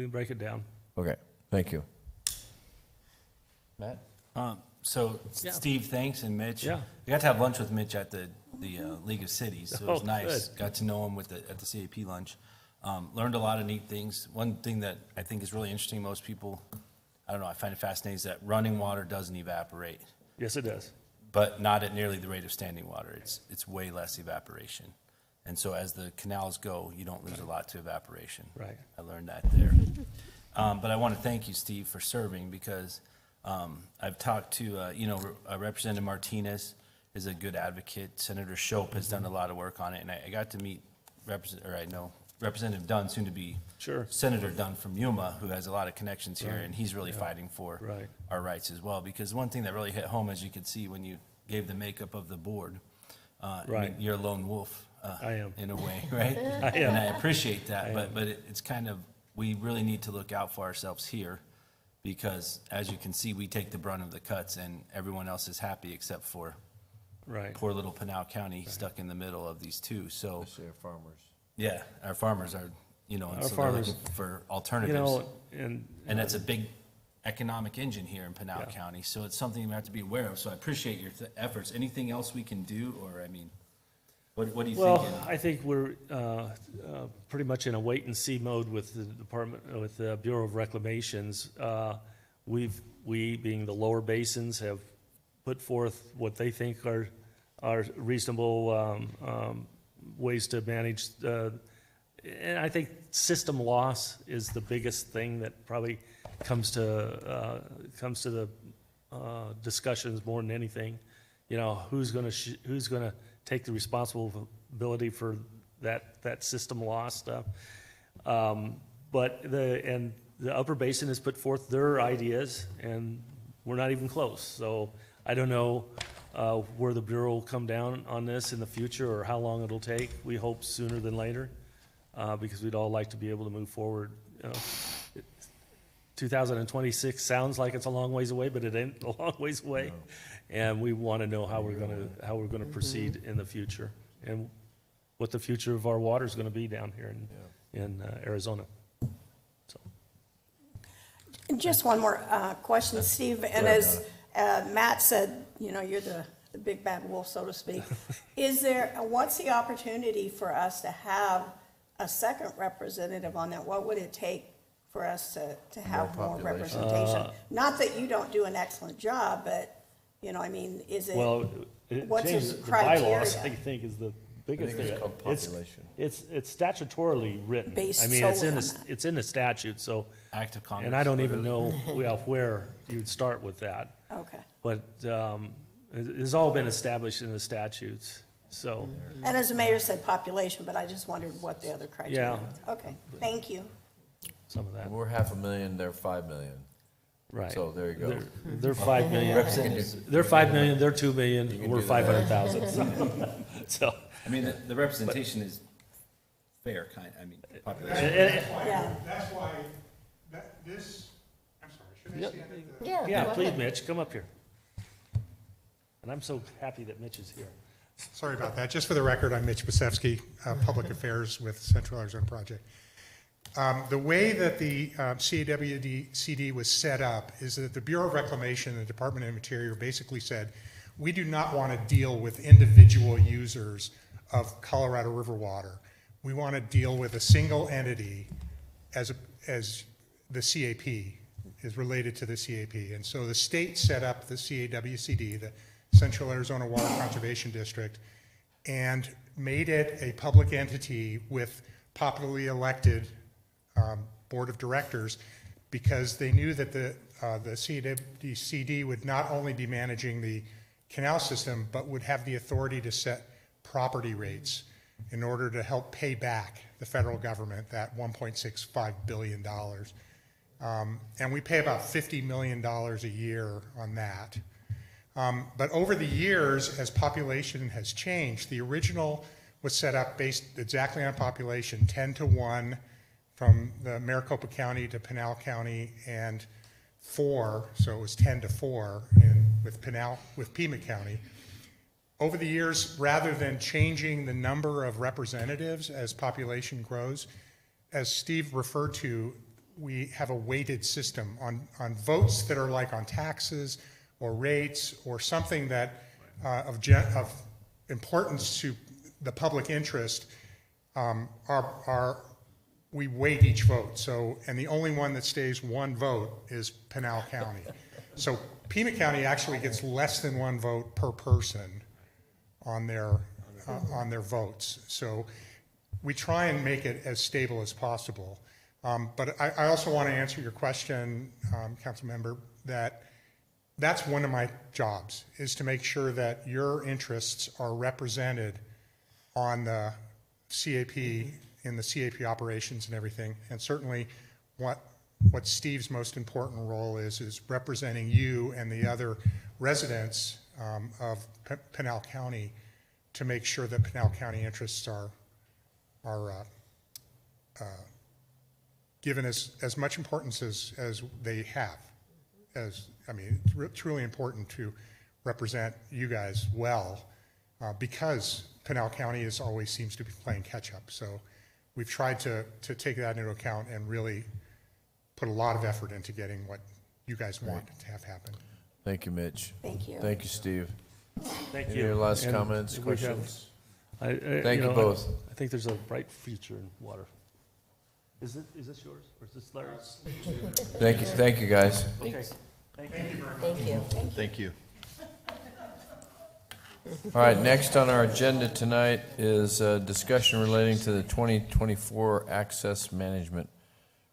can break it down. Okay, thank you. Matt? So Yeah. Steve, thanks, and Mitch. Yeah. I got to have lunch with Mitch at the League of Cities, so it was Oh, nice. good. Got to know him at the CAP lunch. Learned a lot of neat things. One thing that I think is really interesting, most people, I don't know, I find it fascinating, is that running water doesn't evaporate, Yes, it does. but not at nearly the rate of standing water. It's way less evaporation. And so as the canals go, you don't lose a lot to evaporation. Right. I learned that there. But I want to thank you, Steve, for serving, because I've talked to, Representative Martinez is a good advocate. Senator Shope has done a lot of work on it, and I got to meet Representative Dunn, soon to be Sure. Senator Dunn from Yuma, who has a lot of connections here, and he's really fighting for Right. our rights as well. Because one thing that really hit home, as you could see when you gave the makeup of the board, I mean, Right. you're a lone wolf. I am. In a way, right? I am. And I appreciate that, I am. but it's kind of, we really need to look out for ourselves here, because as you can see, we take the brunt of the cuts, and everyone else is happy except for Right. poor little Pinal County stuck in the middle of these two. So, Especially our farmers. yeah, our farmers are, and Our so they're farmers- looking for You alternatives. know, and And that's a big economic engine here in Pinal Yeah. County, so it's something we have to be aware of. So I appreciate your efforts. Anything else we can do, or, I mean, what do you think? well, I think we're pretty much in a wait-and-see mode with the with the Bureau of Reclamations. We, being the lower basins, have put forth what they think are reasonable ways to manage. And I think system loss is the biggest thing that probably comes to the discussions more than anything. You know, who's gonna take the responsibility for that system loss stuff? But the upper basin has put forth their ideas, and we're not even close. So I don't know where the Bureau will come down on this in the future, or how long it'll take. We hope sooner than later, because we'd all like to be able to move forward. 2026 sounds like it's a long ways away, but it ain't a long ways away. No. And we want to know how we're gonna proceed in the future, and what the future of our water is gonna be down here in Arizona. So, Just one more question, Steve, and as Matt said, you're the big bad wolf, so to speak. What's the opportunity for us to have a second representative on that? What would it take for us to have more population. representation? Not that you don't do an excellent job, but, is it? well, What's change the the bylaws, criteria? I think, is the I biggest think thing. it's called population. It's statutorily written. Based I mean, it's solely in on the, that. it's in the statute, so, Act of Congress. and I don't even know where you'd start with that. Okay. But it's all been established in the statutes, so, And as the mayor said, population, but I just wondered what the other criteria Yeah. was. Okay, thank you. some of that, We're 500,000, they're 5 million. right. So there you go. They're 5 million. Representatives, They're 5 million, they're 2 You million, can we're do that. 500,000. So, I mean, the representation is fair, population. Yeah. That's why, this, I'm sorry, should I Yep. stand at the? yeah, please, Mitch, come up here. And I'm so happy that Mitch is here. Sorry about that. Just for the record, I'm Mitch Basevsky, Public Affairs with Central Arizona Project. The way that the CAWD-CD was set up is that the Bureau of Reclamation and the Department of Interior basically said, we do not want to deal with individual users of Colorado River water. We want to deal with a single entity as the CAP is related to the CAP. And so the state set up the CAWCD, the Central Arizona Water Conservation District, and made it a public entity with popularly elected board of directors, because they knew that the CAWCD would not only be managing the canal system, but would have the authority to set property rates in order to help pay back the federal government that $1.65 billion. And we pay about $50 million a year on that. But over the years, as population has changed, the original was set up based exactly on population, 10 to 1 from the Maricopa County to Pinal County, and 4, so it was 10 to 4 with Pima County. Over the years, rather than changing the number of representatives as population grows, as Steve referred to, we have a weighted system on votes that are like on taxes or rates or something that of importance to the public interest. We weight each vote. So, and the only one that stays one vote is Pinal County. So Pima County actually gets less than one vote per person on their votes. So we try and make it as stable as possible. But I also want to answer your question, Council Member, that's one of my jobs, is to make sure that your interests are represented on the CAP, in the CAP operations and everything. And certainly what Steve's most important role is representing you and the other residents of Pinal County to make sure that Pinal County interests are given as much importance as they have. It's truly important to represent you guys well because Pinal County always seems to be playing catch up. So we've tried to take that into account and really put a lot of effort into getting what you guys want to have happen. Thank you, Mitch. Thank you. Thank you, Steve. Thank Any you. other last And comments, we have- questions? Thank you both. I think there's a bright future in water. Is this yours or is this Larry's? Thank you, guys. Okay. Thank you. All right, next on our agenda tonight is a discussion relating to the 2024 access management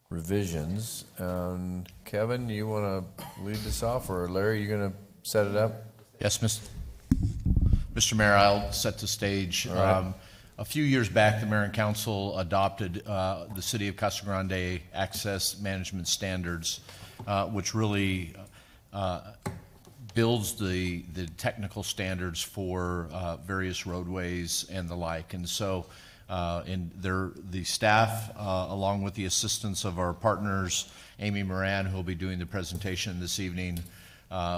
revisions. Kevin, you want to lead this off, or Larry, you going to set it up? Yes, Mr. Mayor, I'll set the stage. All right. A few years back, the Mayor and Council adopted the City of Casa Grande Access Management Standards, which really builds the technical standards for various roadways and the like. And so the staff, along with the assistance of our partners, Amy Moran, who will be doing the presentation this evening,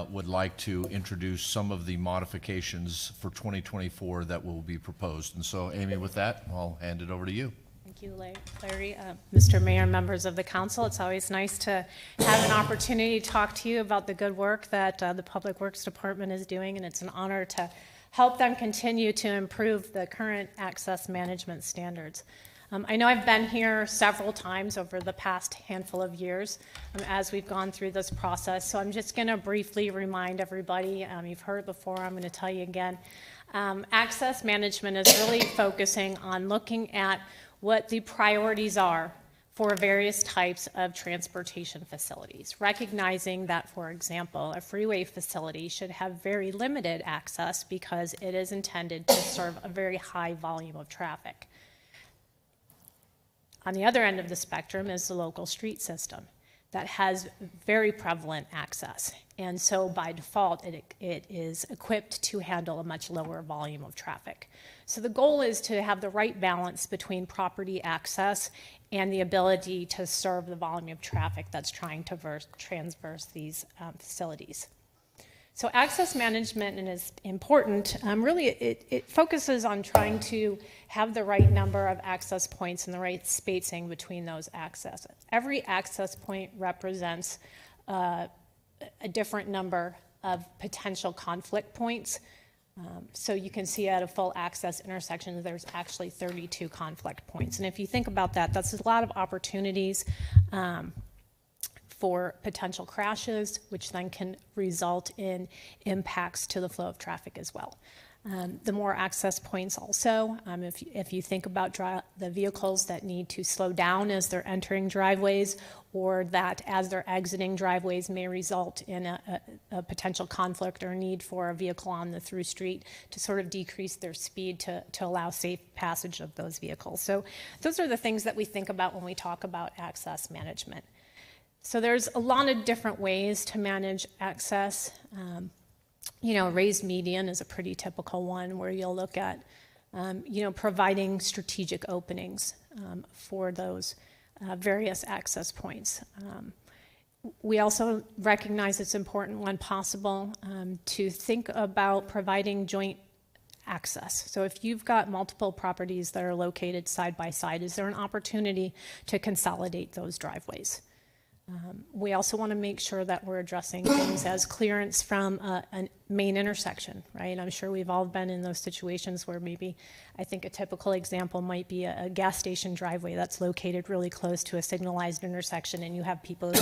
would like to introduce some of the modifications for 2024 that will be proposed. And so, Amy, with that, I'll hand it over to you. Thank you, Larry. Mr. Mayor, members of the council, it's always nice to have an opportunity to talk to you about the good work that the Public Works Department is doing, and it's an honor to help them continue to improve the current access management standards. I know I've been here several times over the past handful of years as we've gone through this process, so I'm just going to briefly remind everybody, you've heard it before, I'm going to tell you again. Access management is really focusing on looking at what the priorities are for various types of transportation facilities, recognizing that, for example, a freeway facility should have very limited access because it is intended to serve a very high volume of traffic. On the other end of the spectrum is the local street system that has very prevalent access. And so by default, it is equipped to handle a much lower volume of traffic. So the goal is to have the right balance between property access and the ability to serve the volume of traffic that's trying to transverse these facilities. So access management is important. Really, it focuses on trying to have the right number of access points and the right spacing between those accesses. Every access point represents a different number of potential conflict points. So you can see at a full access intersection, there's actually 32 conflict points. And if you think about that, that's a lot of opportunities for potential crashes, which then can result in impacts to the flow of traffic as well. The more access points also, if you think about the vehicles that need to slow down as they're entering driveways, or that as they're exiting driveways may result in a potential conflict or need for a vehicle on the through street to sort of decrease their speed to allow safe passage of those vehicles. So those are the things that we think about when we talk about access management. So there's a lot of different ways to manage access. Raised median is a pretty typical one where you'll look at, providing strategic openings for those various access points. We also recognize it's important when possible to think about providing joint access. So if you've got multiple properties that are located side by side, is there an opportunity to consolidate those driveways? We also want to make sure that we're addressing things as clearance from a main intersection, right? I'm sure we've all been in those situations where maybe, I think a typical example might be a gas station driveway that's located really close to a signalized intersection, and you have people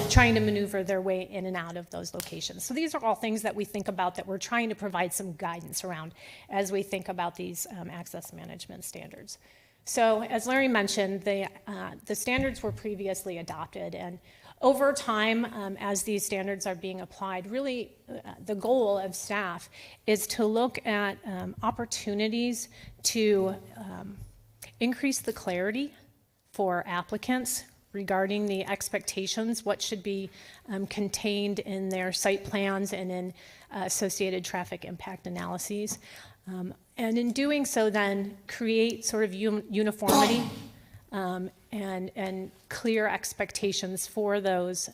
trying to maneuver their way in and out of those locations. So these are all things that we think about that we're trying to provide some guidance around as we think about these access management standards. So as Larry mentioned, the standards were previously adopted, and over time, as these standards are being applied, really the goal of staff is to look at opportunities to increase the clarity for applicants regarding the expectations, what should be contained in their site plans and in associated traffic impact analyses. And in doing so, then create sort of uniformity and clear expectations for those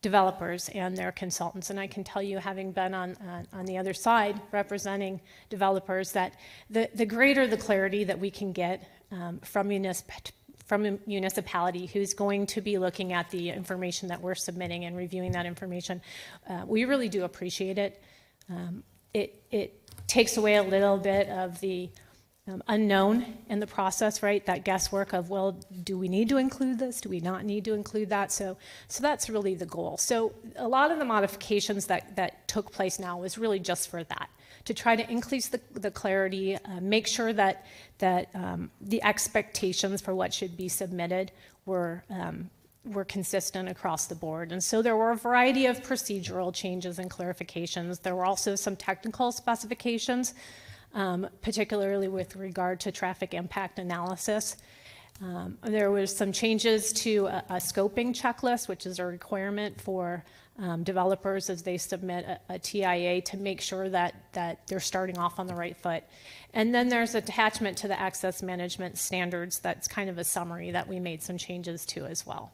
developers and their consultants. And I can tell you, having been on the other side representing developers, that the greater the clarity that we can get from a municipality who's going to be looking at the information that we're submitting and reviewing that information, we really do appreciate it. It takes away a little bit of the unknown in the process, right? That guesswork of, well, do we need to include this? Do we not need to include that? So that's really the goal. So a lot of the modifications that took place now was really just for that, to try to increase the clarity, make sure that the expectations for what should be submitted were consistent across the board. And so there were a variety of procedural changes and clarifications. There were also some technical specifications, particularly with regard to traffic impact analysis. There was some changes to a scoping checklist, which is a requirement for developers as they submit a TIA to make sure that they're starting off on the right foot. And then there's attachment to the access management standards that's kind of a summary that we made some changes to as well.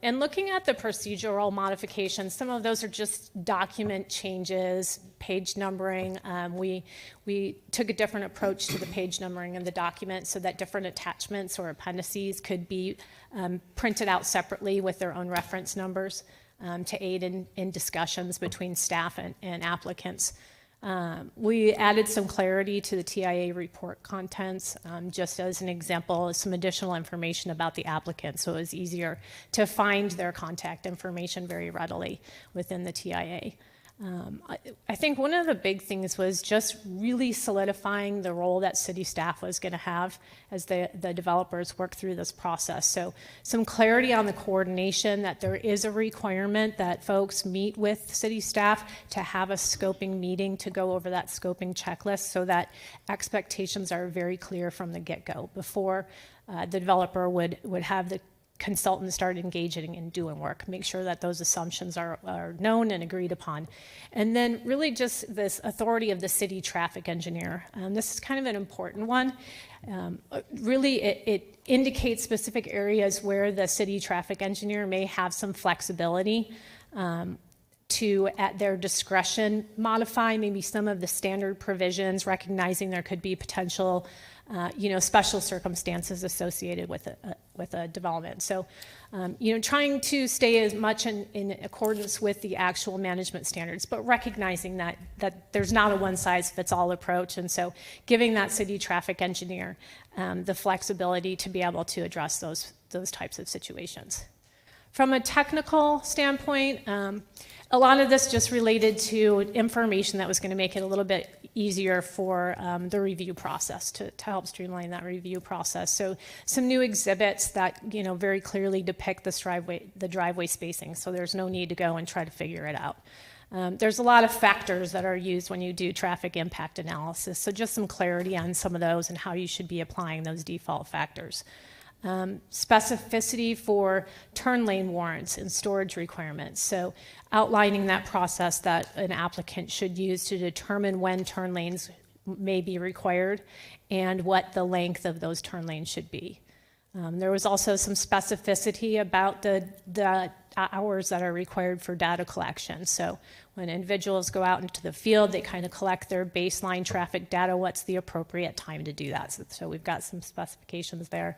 And looking at the procedural modifications, some of those are just document changes, page numbering. We took a different approach to the page numbering of the document so that different attachments or appendices could be printed out separately with their own reference numbers to aid in discussions between staff and applicants. We added some clarity to the TIA report contents, just as an example, some additional information about the applicant, so it was easier to find their contact information very readily within the TIA. I think one of the big things was just really solidifying the role that city staff was going to have as the developers work through this process. So some clarity on the coordination, that there is a requirement that folks meet with city staff to have a scoping meeting to go over that scoping checklist so that expectations are very clear from the get-go before the developer would have the consultants start engaging and doing work, make sure that those assumptions are known and agreed upon. And then really just this authority of the city traffic engineer. This is kind of an important one. Really, it indicates specific areas where the city traffic engineer may have some flexibility to, at their discretion, modify maybe some of the standard provisions, recognizing there could be potential special circumstances associated with a development. So, trying to stay as much in accordance with the actual management standards, but recognizing that there's not a one-size-fits-all approach, and so giving that city traffic engineer the flexibility to be able to address those types of situations. From a technical standpoint, a lot of this just related to information that was going to make it a little bit easier for the review process, to help streamline that review process. So some new exhibits that very clearly depict the driveway spacing, so there's no need to go and try to figure it out. There's a lot of factors that are used when you do traffic impact analysis, so just some clarity on some of those and how you should be applying those default factors. Specificity for turn lane warrants and storage requirements. So outlining that process that an applicant should use to determine when turn lanes may be required and what the length of those turn lanes should be. There was also some specificity about the hours that are required for data collection. So when individuals go out into the field, they kind of collect their baseline traffic data, what's the appropriate time to do that? So we've got some specifications there.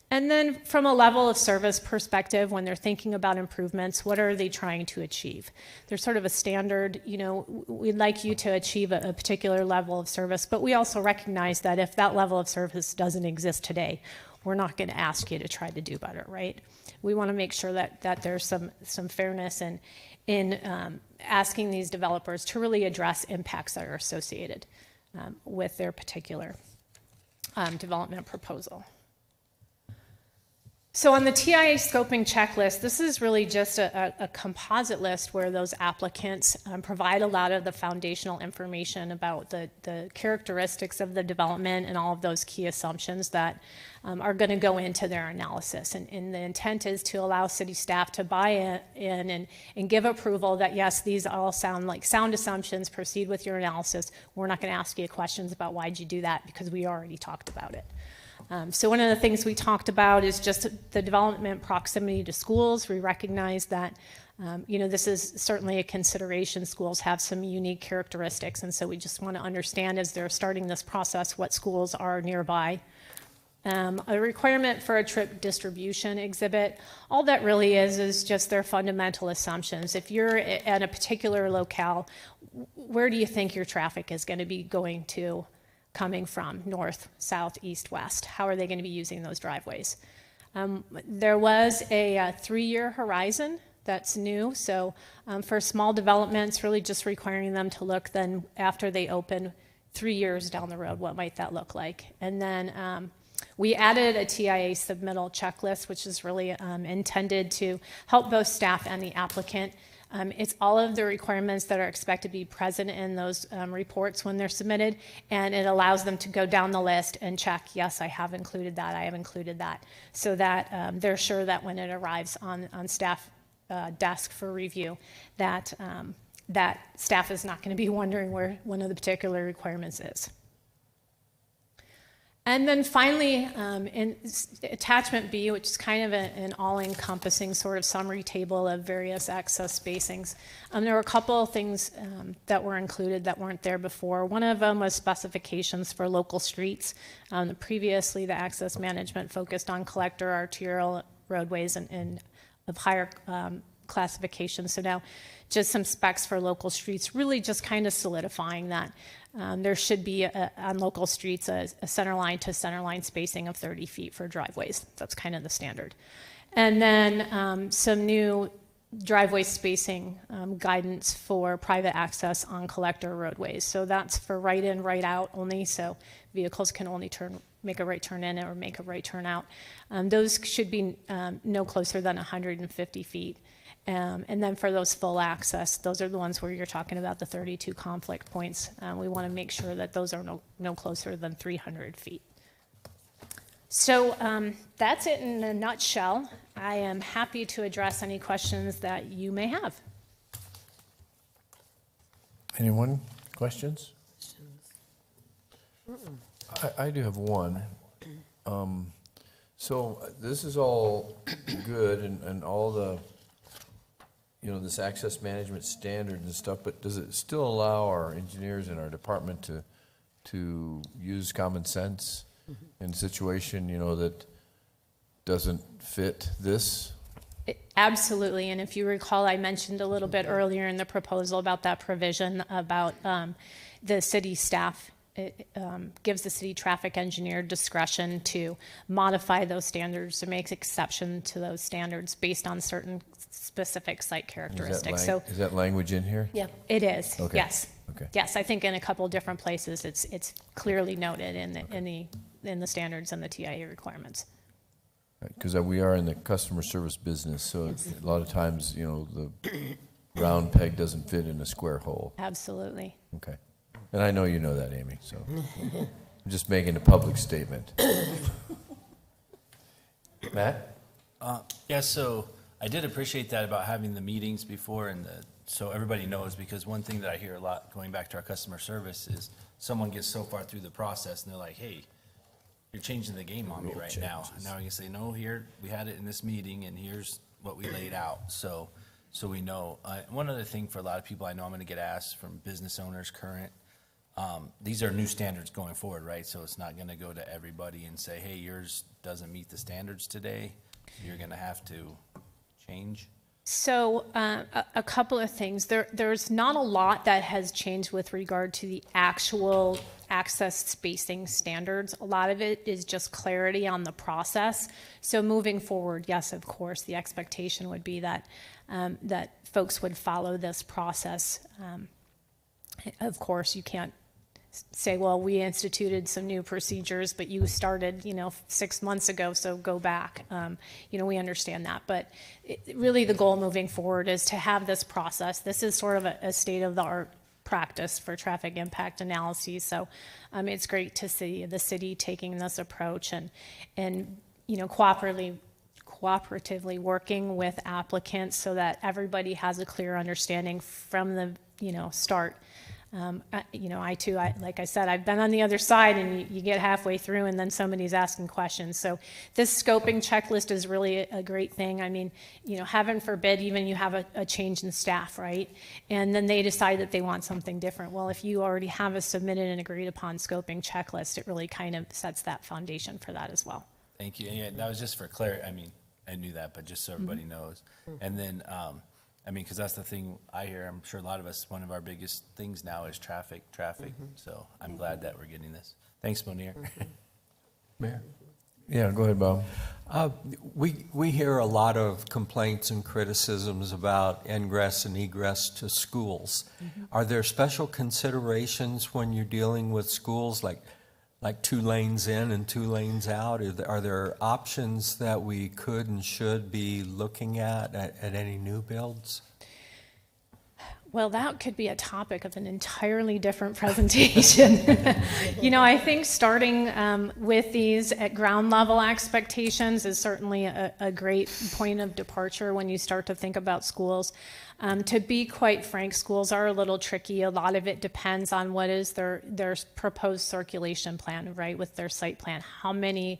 And then from a level of service perspective, when they're thinking about improvements, what are they trying to achieve? There's sort of a standard, we'd like you to achieve a particular level of service, but we also recognize that if that level of service doesn't exist today, we're not going to ask you to try to do better, right? We want to make sure that there's some fairness in asking these developers to really address impacts that are associated with their particular development proposal. So on the TIA scoping checklist, this is really just a composite list where those applicants provide a lot of the foundational information about the characteristics of the development and all of those key assumptions that are going to go into their analysis. And the intent is to allow city staff to buy in and give approval that, yes, these all sound like sound assumptions, proceed with your analysis. We're not going to ask you questions about why'd you do that because we already talked about it. So one of the things we talked about is just the development proximity to schools. We recognize that, this is certainly a consideration. Schools have some unique characteristics, and so we just want to understand as they're starting this process what schools are nearby. A requirement for a trip distribution exhibit, all that really is just their fundamental assumptions. If you're at a particular locale, where do you think your traffic is going to be going to? Coming from north, south, east, west. How are they going to be using those driveways? There was a 3-year horizon that's new. So for small developments, really just requiring them to look then after they open 3 years down the road, what might that look like? And then we added a TIA submittal checklist, which is really intended to help both staff and the applicant. It's all of the requirements that are expected to be present in those reports when they're submitted, and it allows them to go down the list and check, yes, I have included that, I have included that, so that they're sure that when it arrives on staff desk for review, that staff is not going to be wondering where one of the particular requirements is. And then finally, in attachment B, which is kind of an all-encompassing sort of summary table of various access spacings, there were a couple of things that were included that weren't there before. One of them was specifications for local streets. Previously, the access management focused on collector arterial roadways and of higher classification. So now just some specs for local streets, really just kind of solidifying that. There should be, on local streets, a center line to center line spacing of 30 feet for driveways. That's kind of the standard. And then some new driveway spacing guidance for private access on collector roadways. So that's for right in, right out only, so vehicles can only make a right turn in or make a right turn out. Those should be no closer than 150 feet. And then for those full access, those are the ones where you're talking about the 32 conflict points. We want to make sure that those are no closer than 300 feet. So that's it in a nutshell. I am happy to address any questions that you may have. Anyone? Questions? I do have one. So this is all good and all the, this access management standard and stuff, but does it still allow our engineers in our department to use common sense in a situation, that doesn't fit this? Absolutely, and if you recall, I mentioned a little bit earlier in the proposal about that provision about the city staff. It gives the city traffic engineer discretion to modify those standards, to make exception to those standards based on certain specific site characteristics. Is that language in here? Yeah, it is. Okay. Yes. Okay. Yes, I think in a couple different places it's clearly noted in the standards and the TIA requirements. Because we are in the customer service business, so a lot of times, the round peg doesn't fit in a square hole. Absolutely. Okay. And I know you know that, Amy, so I'm just making a public statement. Matt? Yeah, so I did appreciate that about having the meetings before so everybody knows, because one thing that I hear a lot going back to our customer service is someone gets so far through the process and they're like, hey, you're changing the game on me right now. And now I can say, no, here, we had it in this meeting and here's what we laid out. So we know. One other thing for a lot of people I know I'm going to get asked from business owners, current, these are new standards going forward, right? So it's not gonna go to everybody and say, hey, yours doesn't meet the standards today. You're gonna have to change. So a couple of things. There's not a lot that has changed with regard to the actual access spacing standards. A lot of it is just clarity on the process. So moving forward, yes, of course, the expectation would be that that folks would follow this process. Of course, you can't say, well, we instituted some new procedures, but you started, 6 months ago, so go back. We understand that. But really the goal moving forward is to have this process. This is sort of a state-of-the-art practice for traffic impact analyses. So it's great to see the city taking this approach and cooperatively working with applicants so that everybody has a clear understanding from the, start. I too, like I said, I've been on the other side, and you get halfway through and then somebody's asking questions. So this scoping checklist is really a great thing. I mean, heaven forbid even you have a change in staff, right? And then they decide that they want something different. Well, if you already have a submitted and agreed upon scoping checklist, it really kind of sets that foundation for that as well. Thank you. And yeah, that was just for clarity. I mean, I knew that, but just so everybody knows. And then, because that's the thing I hear. I'm sure a lot of us, one of our biggest things now is traffic. So I'm glad that we're getting this. Thanks, Monier. Mayor? Yeah, go ahead, Bob. We hear a lot of complaints and criticisms about ingress and egress to schools. Are there special considerations when you're dealing with schools, like 2 lanes in and 2 lanes out? Are there options that we could and should be looking at any new builds? Well, that could be a topic of an entirely different presentation. I think starting with these at ground level expectations is certainly a great point of departure when you start to think about schools. To be quite frank, schools are a little tricky. A lot of it depends on what is their proposed circulation plan, right, with their site plan. How many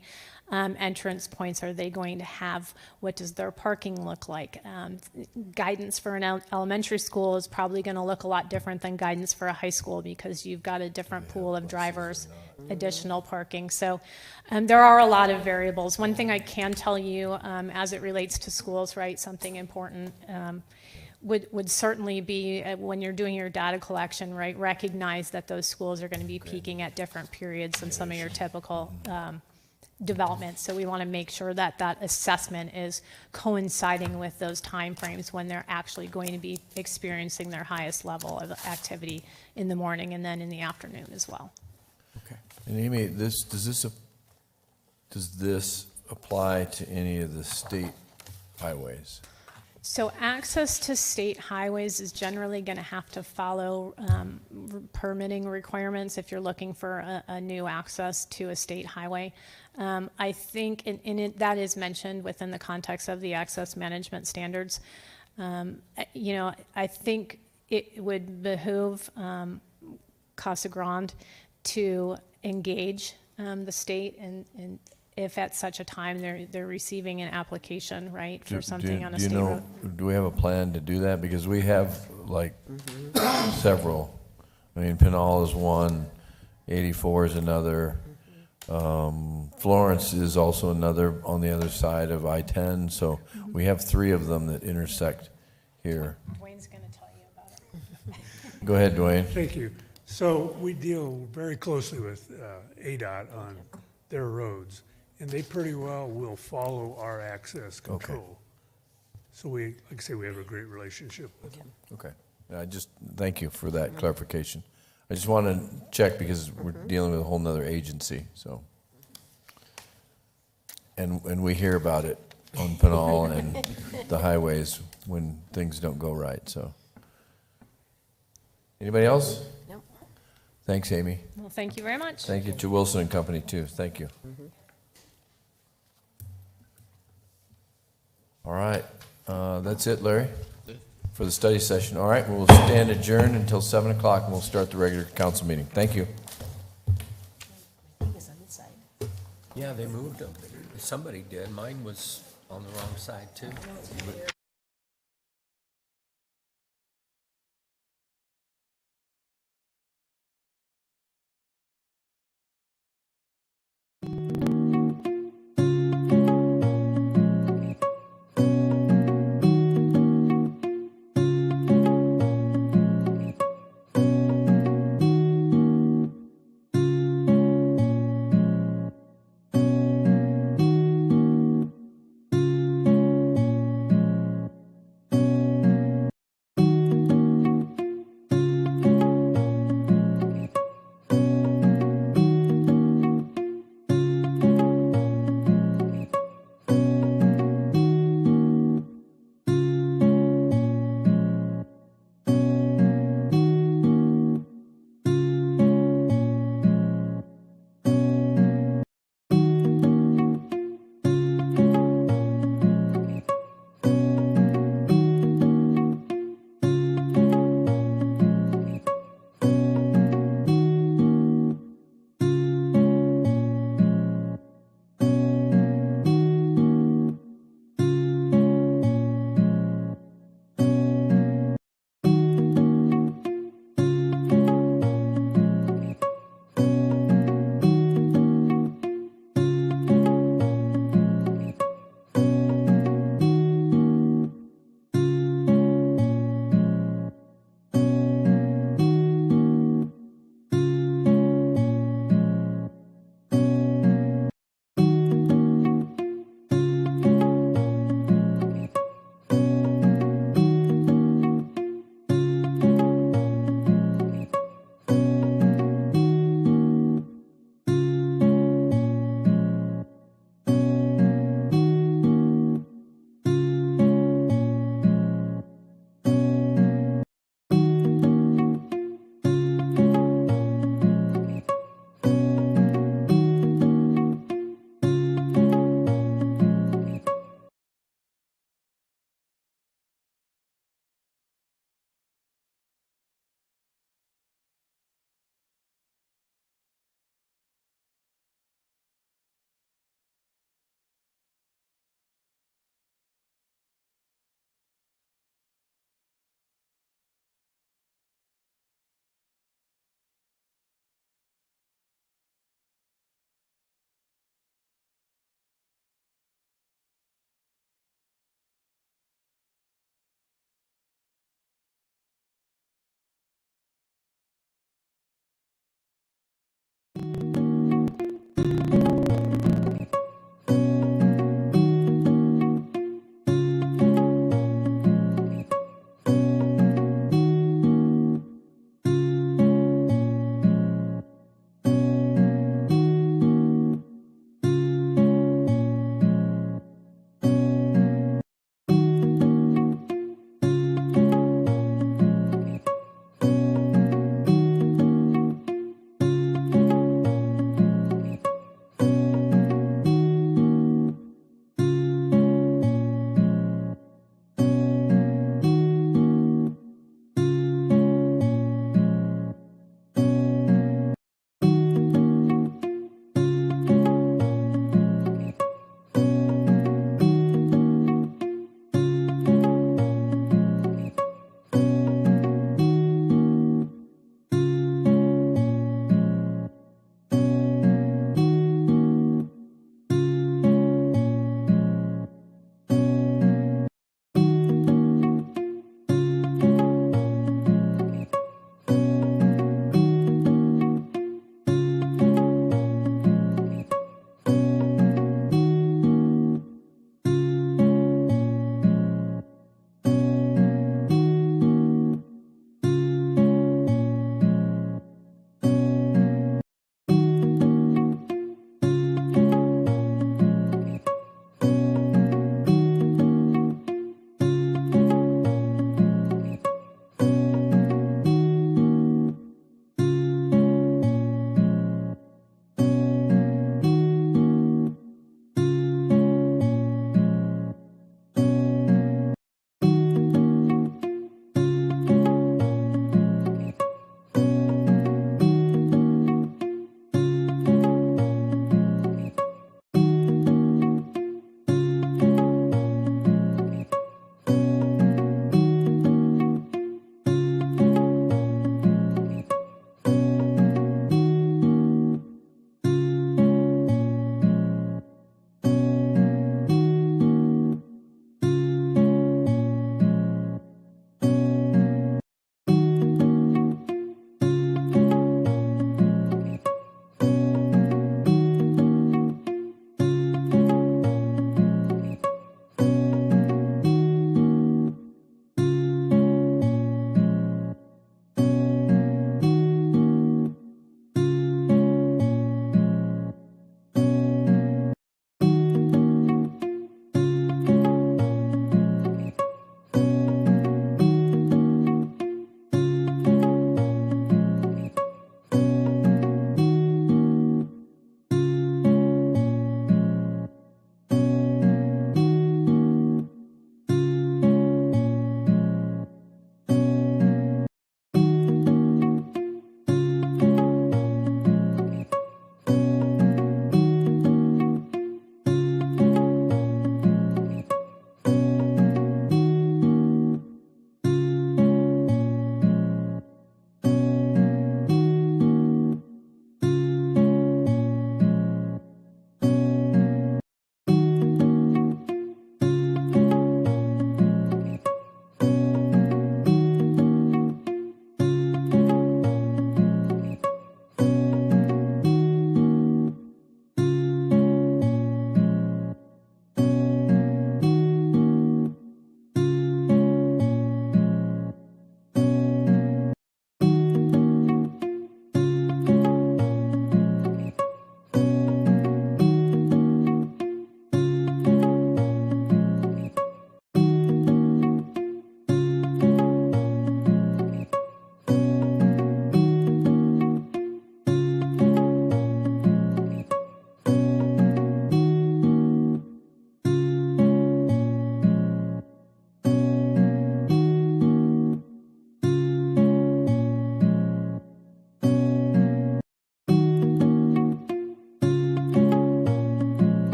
entrance points are they going to have? What does their parking look like? Guidance for an elementary school is probably going to look a lot different than guidance for a high school because you've got a different pool of drivers, additional parking. So there are a lot of variables. One thing I can tell you as it relates to schools, right, something important would certainly be when you're doing your data collection, right, recognize that those schools are going to be peaking at different periods than some of your typical development. So we want to make sure that that assessment is coinciding with those timeframes when they're actually going to be experiencing their highest level of activity in the morning and then in the afternoon as well. Okay. And Amy, does this apply to any of the state highways? So access to state highways is generally going to have to follow permitting requirements if you're looking for a new access to a state highway. I think that is mentioned within the context of the access management standards. I think it would behoove Casa Grande to engage the state and if at such a time they're receiving an application, right, for something on a state road. Do we have a plan to do that? Because we have several. I mean, Pinal is one, 84 is another. Florence is also another on the other side of I-10. So we have 3 of them that intersect here. Dwayne's going to tell you about it. Go ahead, Dwayne. Thank you. So we deal very closely with ADOT on their roads, and they pretty well will follow our access control. So like I say, we have a great relationship with them. Okay. Thank you for that clarification. I just want to check because we're dealing with a whole nother agency, so. And we hear about it on Pinal and the highways when things don't go right, so. Anybody else? Nope. Thanks, Amy. Well, thank you very much. Thank you to Wilson and Company, too. Thank you. All right. That's it, Larry, for the study session. All right, we'll stand adjourned until 7 o'clock, and we'll start the regular council meeting. Thank you. Yeah, they moved them. Somebody did. Mine was on the wrong side, too.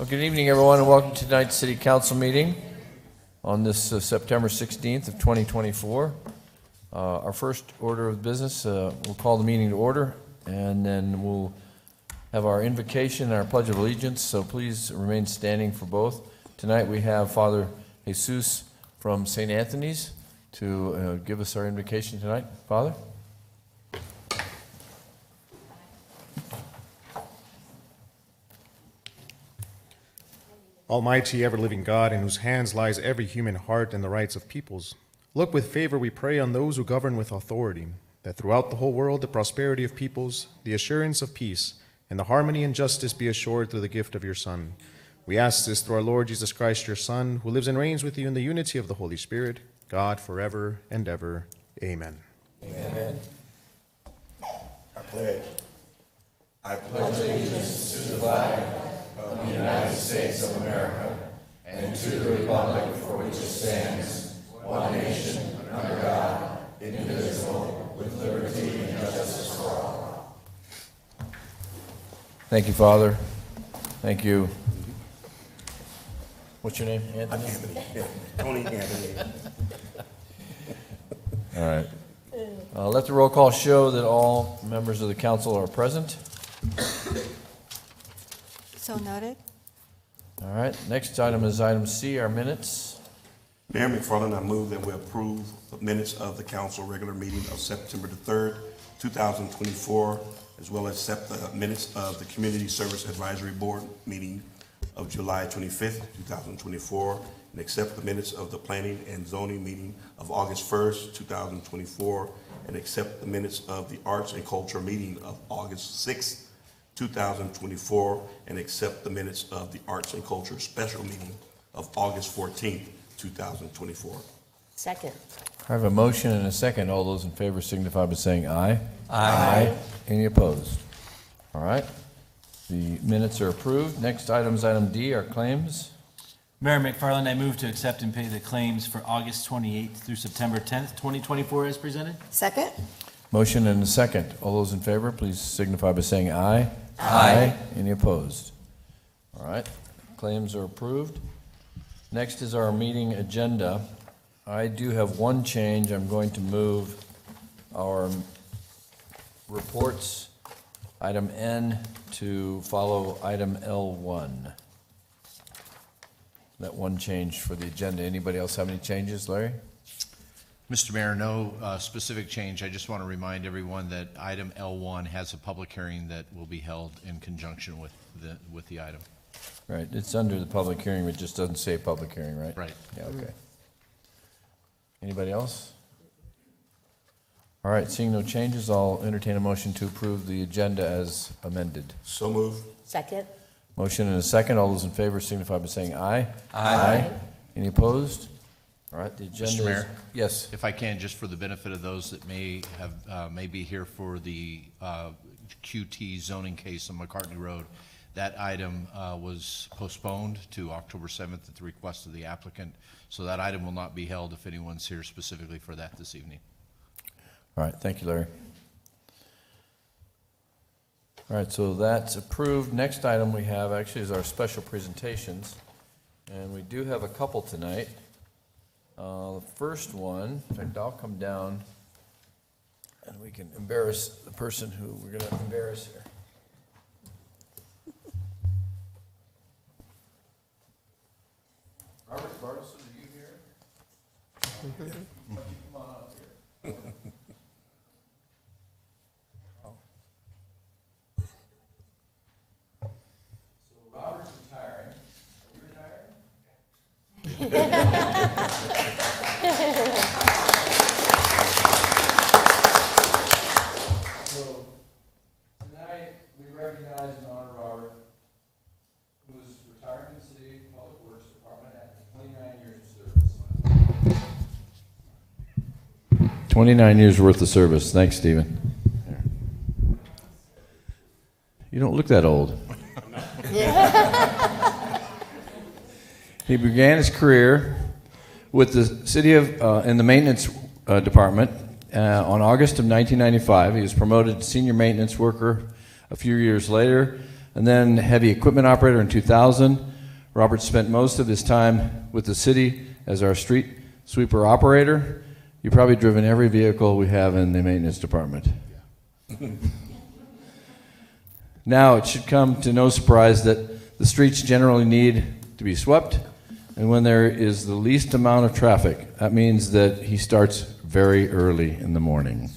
good evening, everyone, and welcome to tonight's City Council meeting on this September 16th of 2024. Our first order of business, we'll call the meeting to order, and then we'll have our invocation and our Pledge of Allegiance, so please remain standing for both. Tonight we have Father Jesus from St. Anthony's to give us our invocation tonight. Father? Almighty, ever-living God, in whose hands lies every human heart and the rights of peoples, look with favor, we pray, on those who govern with authority, that throughout the whole world the prosperity of peoples, the assurance of peace, and the harmony and justice be assured through the gift of your Son. We ask this through our Lord Jesus Christ, your Son, who lives and reigns with you in the unity of the Holy Spirit, God, forever and ever. Amen. Amen. I pledge allegiance to the flag of the United States of America and to the republic for which it stands, one nation, under God, indivisible, with liberty and justice for all. Thank you, Father. Thank you. What's your name? Anthony? Anthony. Tony Anthony. All right. Let the roll call show that all members of the council are present. So noted. All right. Next item is item C, our minutes. Mayor McFarland, I move that we approve the minutes of the council regular meeting of September the 3rd, 2024, as well as accept the minutes of the Community Service Advisory Board meeting of July 25th, 2024, and accept the minutes of the Planning and Zoning meeting of August 1st, 2024, and accept the minutes of the Arts and Culture meeting of August 6th, 2024, and accept the minutes of the Arts and Culture special meeting of August 14th, 2024. Second. I have a motion and a second. All those in favor signify by saying aye. Aye. Any opposed? All right. The minutes are approved. Next item is item D, our claims. Mayor McFarland, I move to accept and pay the claims for August 28th through September 10th, 2024 as presented. Second? Motion and a second. All those in favor, please signify by saying aye. Aye. Any opposed? All right. Claims are approved. Next is our meeting agenda. I do have one change. I'm going to move our reports, item N, to follow item L1. That one change for the agenda. Anybody else have any changes, Larry? Mr. Mayor, no specific change. I just want to remind everyone that item L1 has a public hearing that will be held in conjunction with the item. Right, it's under the public hearing, but it just doesn't say public hearing, right? Right. Yeah, okay. Anybody else? All right, seeing no changes, I'll entertain a motion to approve the agenda as amended. So move. Second. Motion and a second. All those in favor signify by saying aye. Aye. Any opposed? All right, the agenda is... Mr. Mayor? Yes. If I can, just for the benefit of those that may be here for the QT zoning case on McCartney Road, that item was postponed to October 7th at the request of the applicant. So that item will not be held if anyone's here specifically for that this evening. All right, thank you, Larry. All right, so that's approved. Next item we have actually is our special presentations. And we do have a couple tonight. The first one, in fact, I'll come down and we can embarrass the person who we're going to embarrass here. Robert Bartleson, are you here? Come on up here. So Robert's retiring. Are you retiring? So tonight we recognize and honor Robert, who is retired from the City Public Works Department after 29 years of service. 29 years worth of service. Thanks, Stephen. You don't look that old. He began his career with the city of in the maintenance department on August of 1995. He was promoted to senior maintenance worker a few years later, and then heavy equipment operator in 2000. Robert spent most of his time with the city as our street sweeper operator. You've probably driven every vehicle we have in the maintenance department. Now, it should come to no surprise that the streets generally need to be swept, and when there is the least amount of traffic, that means that he starts very early in the morning.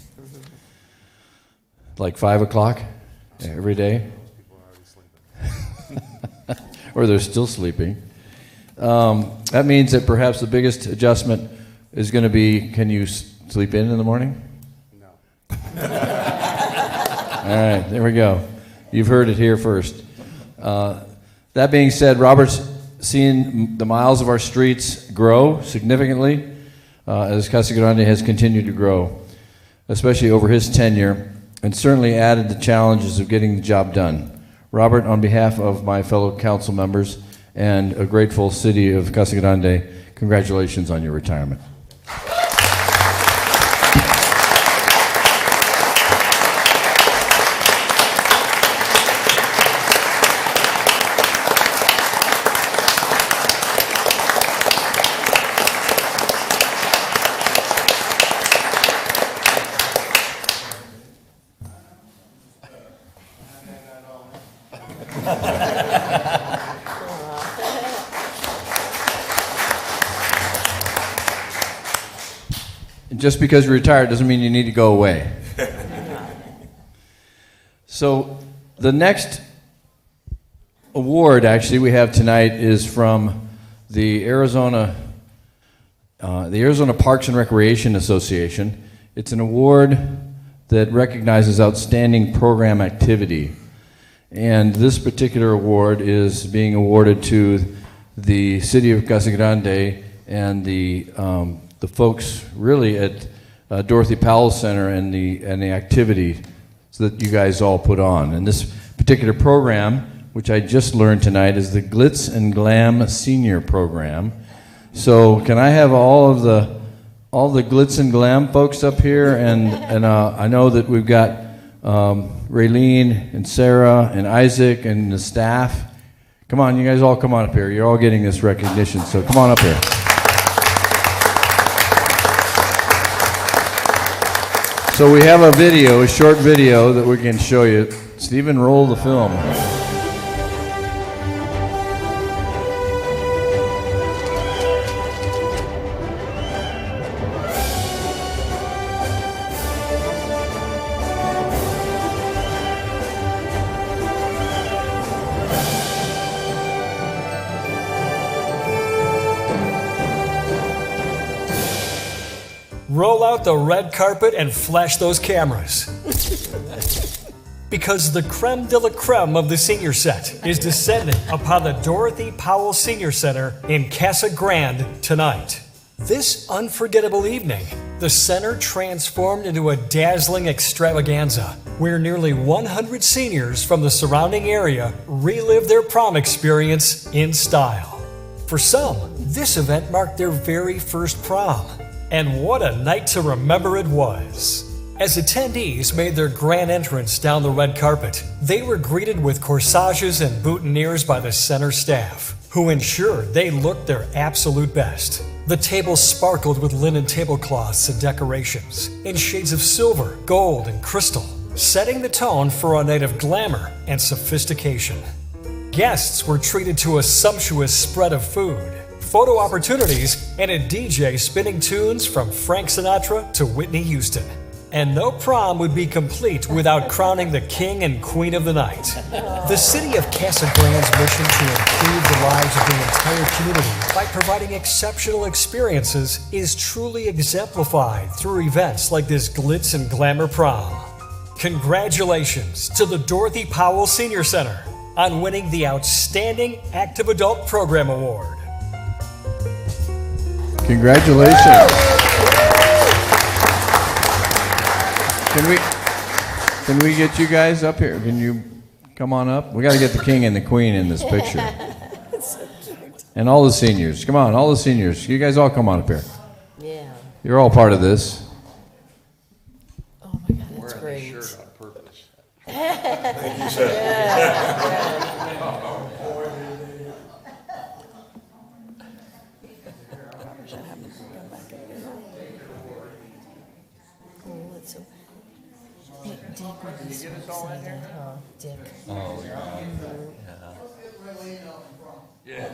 Like 5 o'clock every day? Or they're still sleeping. That means that perhaps the biggest adjustment is going to be, can you sleep in the morning? No. All right, there we go. You've heard it here first. That being said, Robert's seen the miles of our streets grow significantly as Casa Grande has continued to grow, especially over his tenure, and certainly added the challenges of getting the job done. Robert, on behalf of my fellow council members and a grateful city of Casa Grande, congratulations on your retirement. Just because you're retired doesn't mean you need to go away. So the next award actually we have tonight is from the Arizona Parks and Recreation Association. It's an award that recognizes outstanding program activity. And this particular award is being awarded to the city of Casa Grande and the folks really at Dorothy Powell Center and the activity that you guys all put on. And this particular program, which I just learned tonight, is the Glitz and Glam Senior Program. So can I have all the Glitz and Glam folks up here? And I know that we've got Raylene and Sarah and Isaac and the staff. Come on, you guys all come on up here. You're all getting this recognition, so come on up here. So we have a video, a short video that we can show you. Stephen, roll the film. Roll out the red carpet and flash those cameras. Because the creme de la creme of the senior set is descending upon the Dorothy Powell Senior Center in Casa Grande tonight. This unforgettable evening, the center transformed into a dazzling extravaganza where nearly 100 seniors from the surrounding area relive their prom experience in style. For some, this event marked their very first prom. And what a night to remember it was. As attendees made their grand entrance down the red carpet, they were greeted with corsages and boutonnieres by the center staff, who ensured they looked their absolute best. The tables sparkled with linen tablecloths and decorations in shades of silver, gold, and crystal, setting the tone for a night of glamour and sophistication. Guests were treated to a sumptuous spread of food, photo opportunities, and a DJ spinning tunes from Frank Sinatra to Whitney Houston. And no prom would be complete without crowning the king and queen of the night. The city of Casa Grande's mission to improve the lives of the entire community by providing exceptional experiences is truly exemplified through events like this Glitz and Glamour Prom. Congratulations to the Dorothy Powell Senior Center on winning the Outstanding Active Adult Program Award. Congratulations. Can we get you guys up here? Can you come on up? We got to get the king and the queen in this picture. And all the seniors. Come on, all the seniors. You guys all come on up here. Yeah. You're all part of this. Oh my God, that's great. Shirt on purpose. Thank you, sir. it's so. Dick would be sweet to say that, huh? Dick. Oh, yeah. Yeah.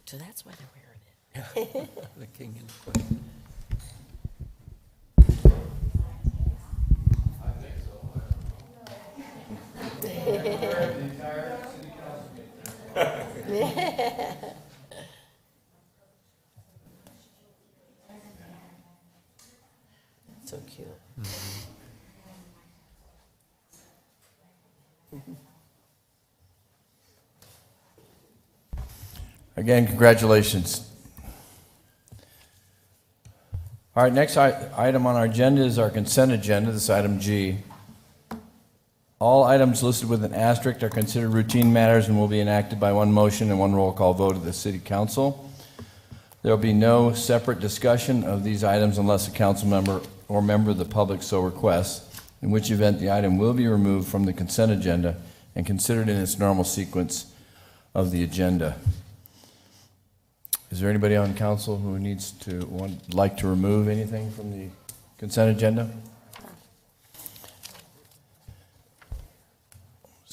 So that's why they're wearing it. The king and queen. So cute. Again, congratulations. All right, next item on our agenda is our consent agenda. This is item G. All items listed with an asterisk are considered routine matters and will be enacted by one motion and one roll call vote of the City Council. There will be no separate discussion of these items unless a council member or member of the public so requests, in which event the item will be removed from the consent agenda and considered in its normal sequence of the agenda. Is there anybody on council who would like to remove anything from the consent agenda?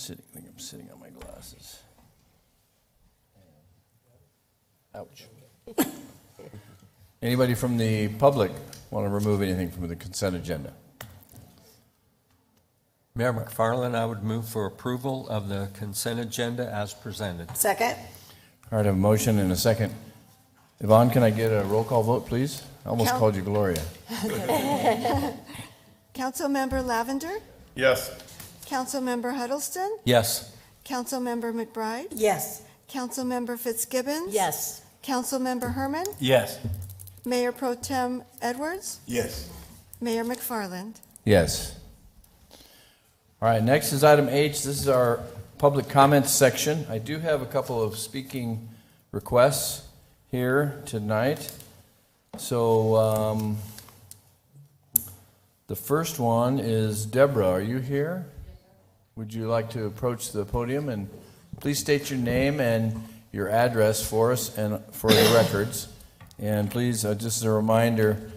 I think I'm sitting on my glasses. Ouch. Anybody from the public want to remove anything from the consent agenda? Mayor McFarland, I would move for approval of the consent agenda as presented. Second? All right, I have a motion and a second. Yvonne, can I get a roll call vote, please? I almost called you Gloria. Councilmember Lavender, Yes. Councilmember Huddleston, Yes. Councilmember McBride, Yes. Councilmember Fitzgibbons. Yes. Councilmember Herman, Yes. Mayor Pro Tem Edwards, Yes. Mayor McFarland. Yes. All right, next is item H. This is our public comments section. I do have a couple of speaking requests here tonight. So the first one is Deborah. Are you here? Would you like to approach the podium and please state your name and your address for us and for the records. And please, just as a reminder,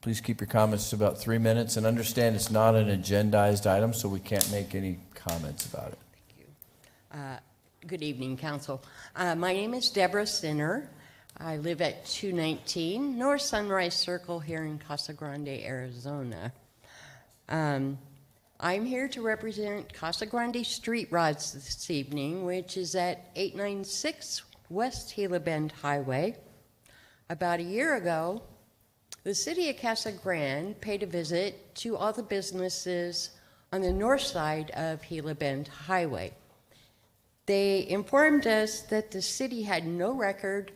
please keep your comments to about 3 minutes and understand it's not an agendized item, so we can't make any comments about it. Thank you. Good evening, Council. My name is Deborah Sinner. I live at 219 North Sunrise Circle here in Casa Grande, Arizona. I'm here to represent Casa Grande Street Rods this evening, which is at 896 West Gila Bend Highway. About a year ago, the city of Casa Grande paid a visit to all the businesses on the north side of Gila Bend Highway. They informed us that the city had no record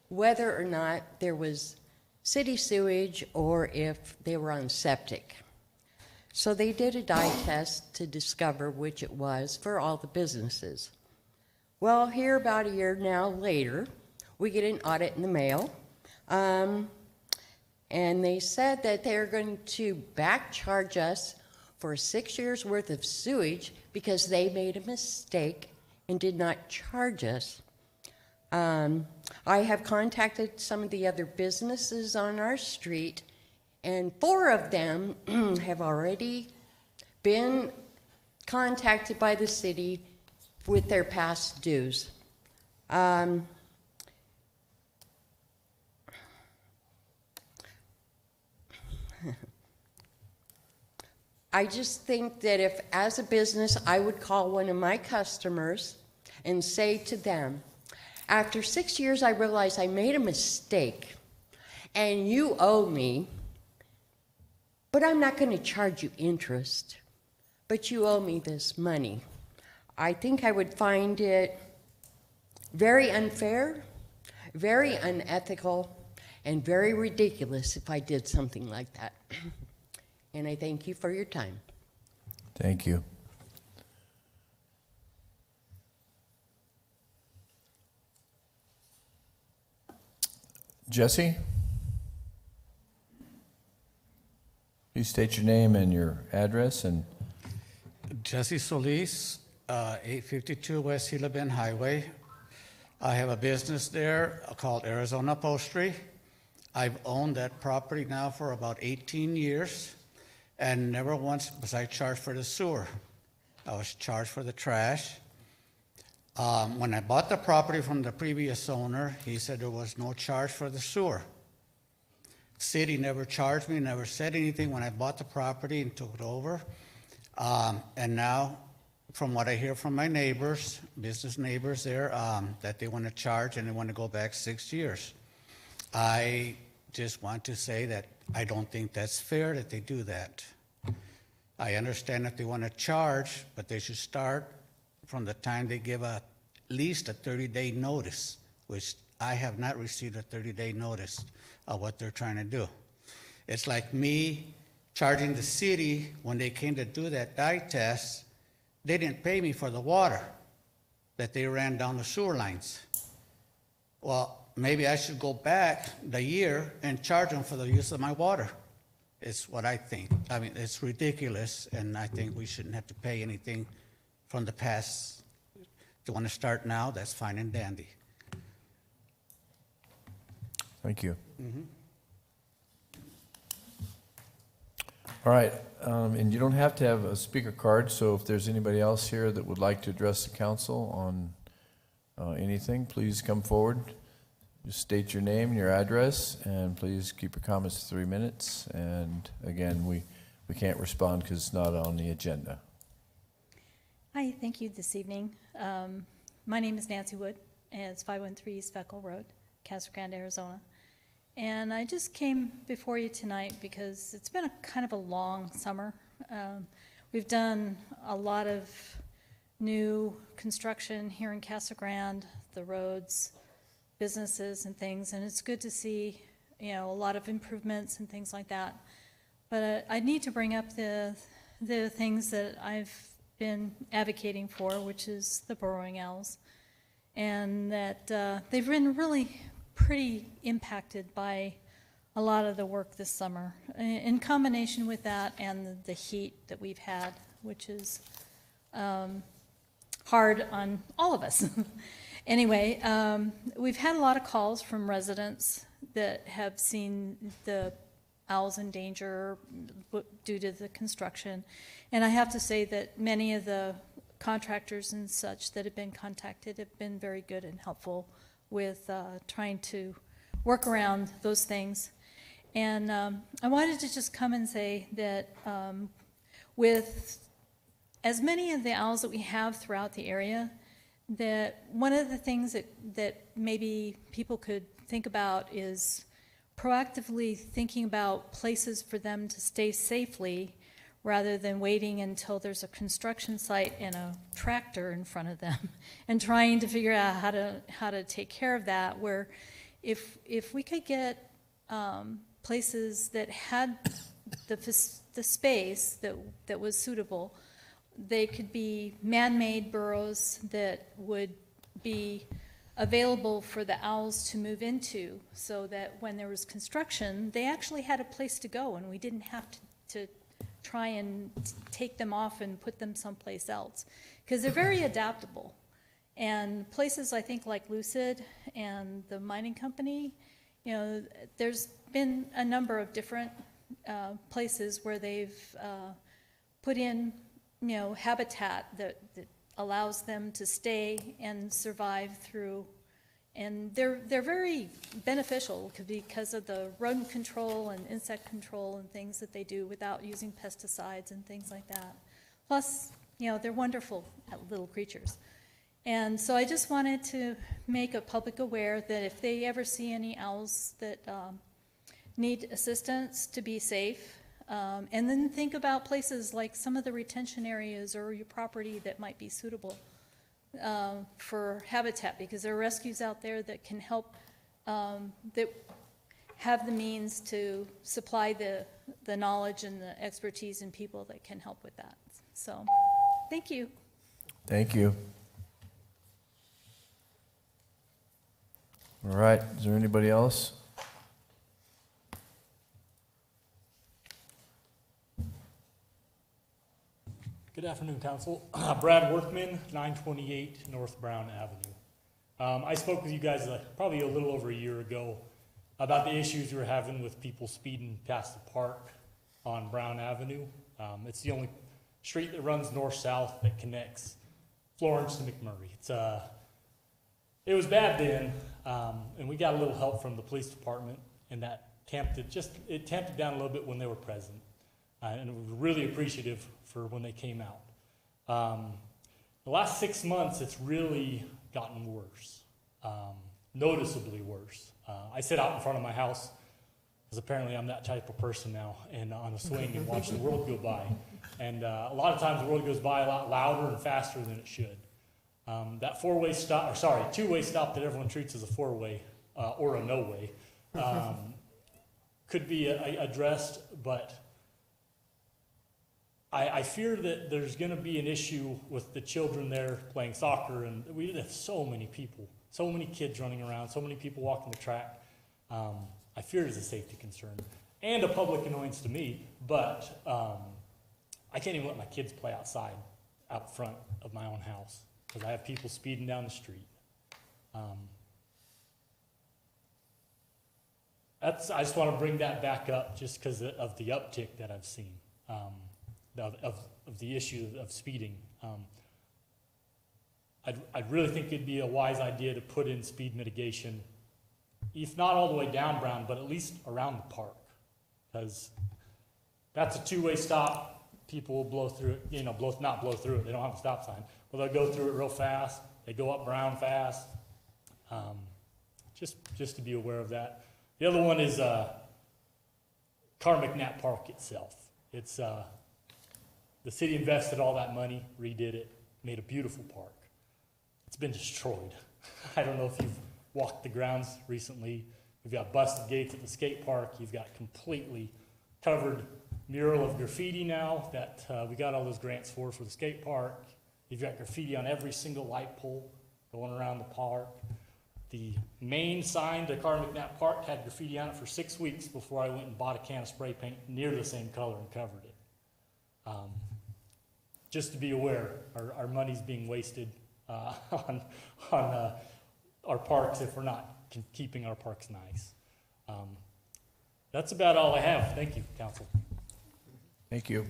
whether or not there was city sewage or if they were on septic. So they did a dye test to discover which it was for all the businesses. Well, here about a year now later, we get an audit in the mail, and they said that they're going to back charge us for 6 years worth of sewage because they made a mistake and did not charge us. I have contacted some of the other businesses on our street, and 4 of them have already been contacted by the city with their past dues. I just think that if, as a business, I would call one of my customers and say to them, after 6 years, I realized I made a mistake, and you owe me, but I'm not going to charge you interest, but you owe me this money. I think I would find it very unfair, very unethical, and very ridiculous if I did something like that. And I thank you for your time. Thank you. Jesse? Please state your name and your address and Jesse Solis, 852 West Gila Bend Highway. I have a business there called Arizona Upholstery. I've owned that property now for about 18 years, and never once was I charged for the sewer. I was charged for the trash. When I bought the property from the previous owner, he said there was no charge for the sewer. City never charged me, never said anything when I bought the property and took it over. And now, from what I hear from my neighbors, business neighbors there, that they want to charge and they want to go back 6 years. I just want to say that I don't think that's fair that they do that. I understand if they want to charge, but they should start from the time they give at least a 30-day notice, which I have not received a 30-day notice of what they're trying to do. It's like me charging the city when they came to do that dye test. They didn't pay me for the water that they ran down the sewer lines. Well, maybe I should go back the year and charge them for the use of my water. It's what I think. I mean, it's ridiculous, and I think we shouldn't have to pay anything from the past. If you want to start now, that's fine and dandy. thank you. All right, and you don't have to have a speaker card, so if there's anybody else here that would like to address the council on anything, please come forward. Just state your name and your address, and please keep your comments to 3 minutes. And again, we can't respond because it's not on the agenda. Hi, thank you this evening. My name is Nancy Wood, and it's 513 East Feckle Road, Casa Grande, Arizona. And I just came before you tonight because it's been a kind of a long summer. We've done a lot of new construction here in Casa Grande, the roads, businesses and things, and it's good to see, a lot of improvements and things like that. But I need to bring up the things that I've been advocating for, which is the burrowing owls, and that they've been really pretty impacted by a lot of the work this summer, in combination with that and the heat that we've had, which is hard on all of us. Anyway, we've had a lot of calls from residents that have seen the owls in danger due to the construction. And I have to say that many of the contractors and such that have been contacted have been very good and helpful with trying to work around those things. And I wanted to just come and say that with as many of the owls that we have throughout the area, that one of the things that maybe people could think about is proactively thinking about places for them to stay safely rather than waiting until there's a construction site and a tractor in front of them and trying to figure out how to take care of that, where if we could get places that had the space that was suitable, they could be man-made burrows that would be available for the owls to move into, so that when there was construction, they actually had a place to go and we didn't have to try and take them off and put them someplace else, because they're very adaptable. And places I think like Lucid and the mining company, there's been a number of different places where they've put in habitat that allows them to stay and survive through, and they're very beneficial because of the rodent control and insect control and things that they do without using pesticides and things like that. Plus, they're wonderful little creatures. And so I just wanted to make a public aware that if they ever see any owls that need assistance to be safe, And then think about places like some of the retention areas or your property that might be suitable for habitat, because there are rescues out there that can help, that have the means to supply the knowledge and the expertise and people that can help with that. So, thank you. Thank you. All right, is there anybody else? Good afternoon, Council. Brad Workman, 928 North Brown Avenue. I spoke with you guys probably a little over a year ago about the issues we were having with people speeding past the park on Brown Avenue. It's the only street that runs north-south that connects Florence to McMurray. It was bad then, and we got a little help from the police department, and that tamped it down a little bit when they were present. And we were really appreciative for when they came out. The last 6 months, it's really gotten worse, noticeably worse. I sit out in front of my house, because apparently I'm that type of person now, and on a swing and watch the world go by. And a lot of times the world goes by a lot louder and faster than it should. That two-way stop that everyone treats as a four-way, or a no-way, could be addressed, but I fear that there's going to be an issue with the children there playing soccer, and we have so many people, so many kids running around, so many people walking the track. I fear it's a safety concern and a public annoyance to me, but I can't even let my kids play outside, out front of my own house, because I have people speeding down the street. I just want to bring that back up just because of the uptick that I've seen. Of the issue of speeding. I really think it'd be a wise idea to put in speed mitigation, if not all the way down Brown, but at least around the park, because that's a two-way stop. People will blow through it, not blow through it, they don't have a stop sign, but they'll go through it real fast, they go up Brown fast. Just to be aware of that. The other one is Carmack Nat Park itself. It's the city invested all that money, redid it, made a beautiful park. It's been destroyed. I don't know if you've walked the grounds recently. We've got busted gates at the skate park. You've got completely covered mural of graffiti now that we got all those grants for the skate park. You've got graffiti on every single light pole going around the park. The main sign to Carmack Nat Park had graffiti on it for 6 weeks before I went and bought a can of spray paint near the same color and covered it. Just to be aware, our money's being wasted on our parks if we're not keeping our parks nice. That's about all I have. Thank you, Council. Thank you.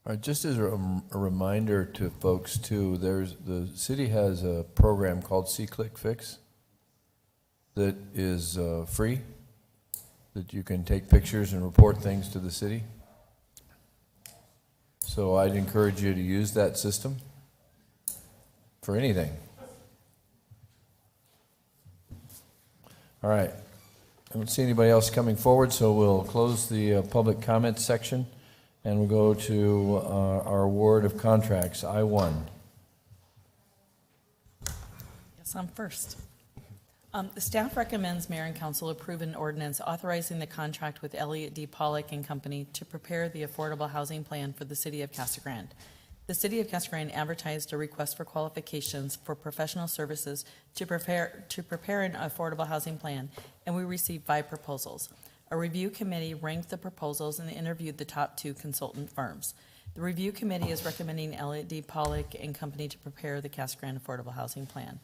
All right, just as a reminder to folks too, the city has a program called C-Click Fix that is free, that you can take pictures and report things to the city. So I'd encourage you to use that system for anything. All right, I don't see anybody else coming forward, so we'll close the public comment section. And we'll go to our award of contracts, I-1. Yes, I'm first. The staff recommends Mayor and Council approve an ordinance authorizing the contract with Elliott D. Pollock and Company to prepare the affordable housing plan for the city of Casa Grande. The city of Casa Grande advertised a request for qualifications for professional services to prepare an affordable housing plan, and we received 5 proposals. A review committee ranked the proposals and interviewed the top 2 consultant firms. The review committee is recommending Elliott D. Pollock and Company to prepare the Casa Grande Affordable Housing Plan.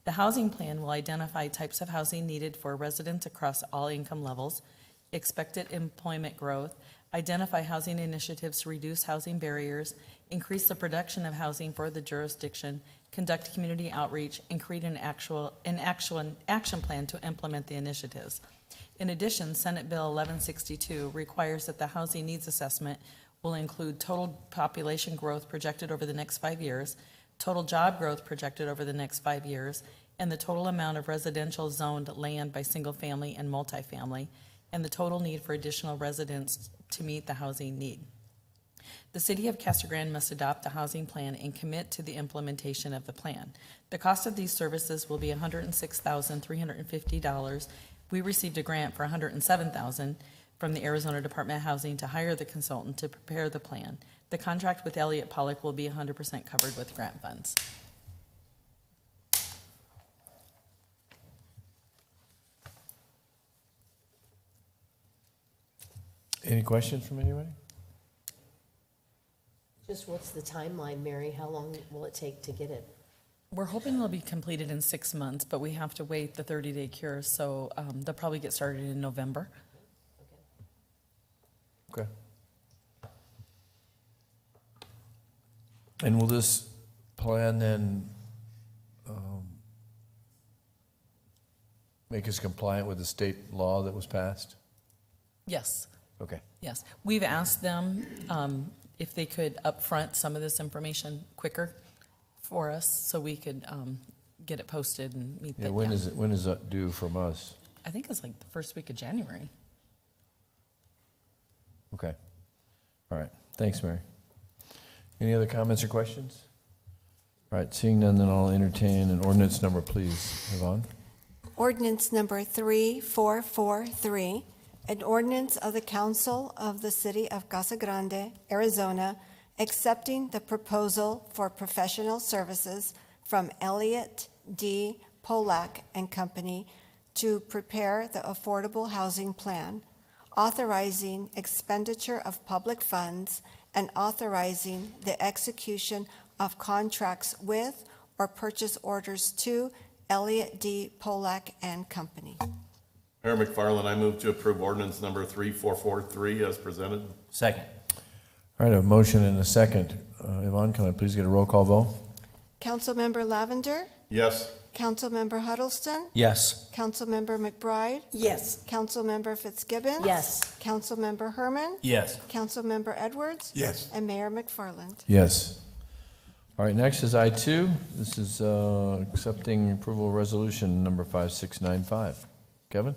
The housing plan will identify types of housing needed for residents across all income levels, expected employment growth, identify housing initiatives to reduce housing barriers, increase the production of housing for the jurisdiction, conduct community outreach, and create an action plan to implement the initiatives. In addition, Senate Bill 1162 requires that the housing needs assessment will include total population growth projected over the next 5 years, total job growth projected over the next 5 years, and the total amount of residential zoned land by single-family and multifamily, and the total need for additional residents to meet the housing need. The City of Casa Grande must adopt the housing plan and commit to the implementation of the plan. The cost of these services will be $106,350. We received a grant for $107,000 from the Arizona Department of Housing to hire the consultant to prepare the plan. The contract with Elliott Pollock will be 100% covered with grant funds. Any questions from anybody? Just what's the timeline, Mary? How long will it take to get it? We're hoping it'll be completed in 6 months, but we have to wait the 30-day cure, so they'll probably get started in November. Okay. And will this plan then make us compliant with the state law that was passed? Yes. Okay. Yes. We've asked them if they could upfront some of this information quicker for us so we could get it posted and meet Yeah, the. when is that due from us? I think it's like the first week of January. Okay. All right. Thanks, Mary. Any other comments or questions? All right, seeing none, then I'll entertain an ordinance number, please. Yvonne? Ordinance number 3443, an ordinance of the Council of the City of Casa Grande, Arizona, accepting the proposal for professional services from Elliott D. Polak and Company to prepare the Affordable Housing Plan, authorizing expenditure of public funds, and authorizing the execution of contracts with or purchase orders to Elliott D. Polak and Company. Mayor McFarland, I move to approve ordinance number 3443 as presented. Second. All right, a motion and a second. Yvonne, can I please get a roll call vote? Councilmember Lavender, Yes. Councilmember Huddleston, Yes. Councilmember McBride, Yes. Councilmember Fitzgibbons. Yes. Councilmember Herman, Yes. Councilmember Edwards. Yes. And Mayor McFarland. Yes. All right, next is I-2. This is accepting approval resolution number 5695. Kevin?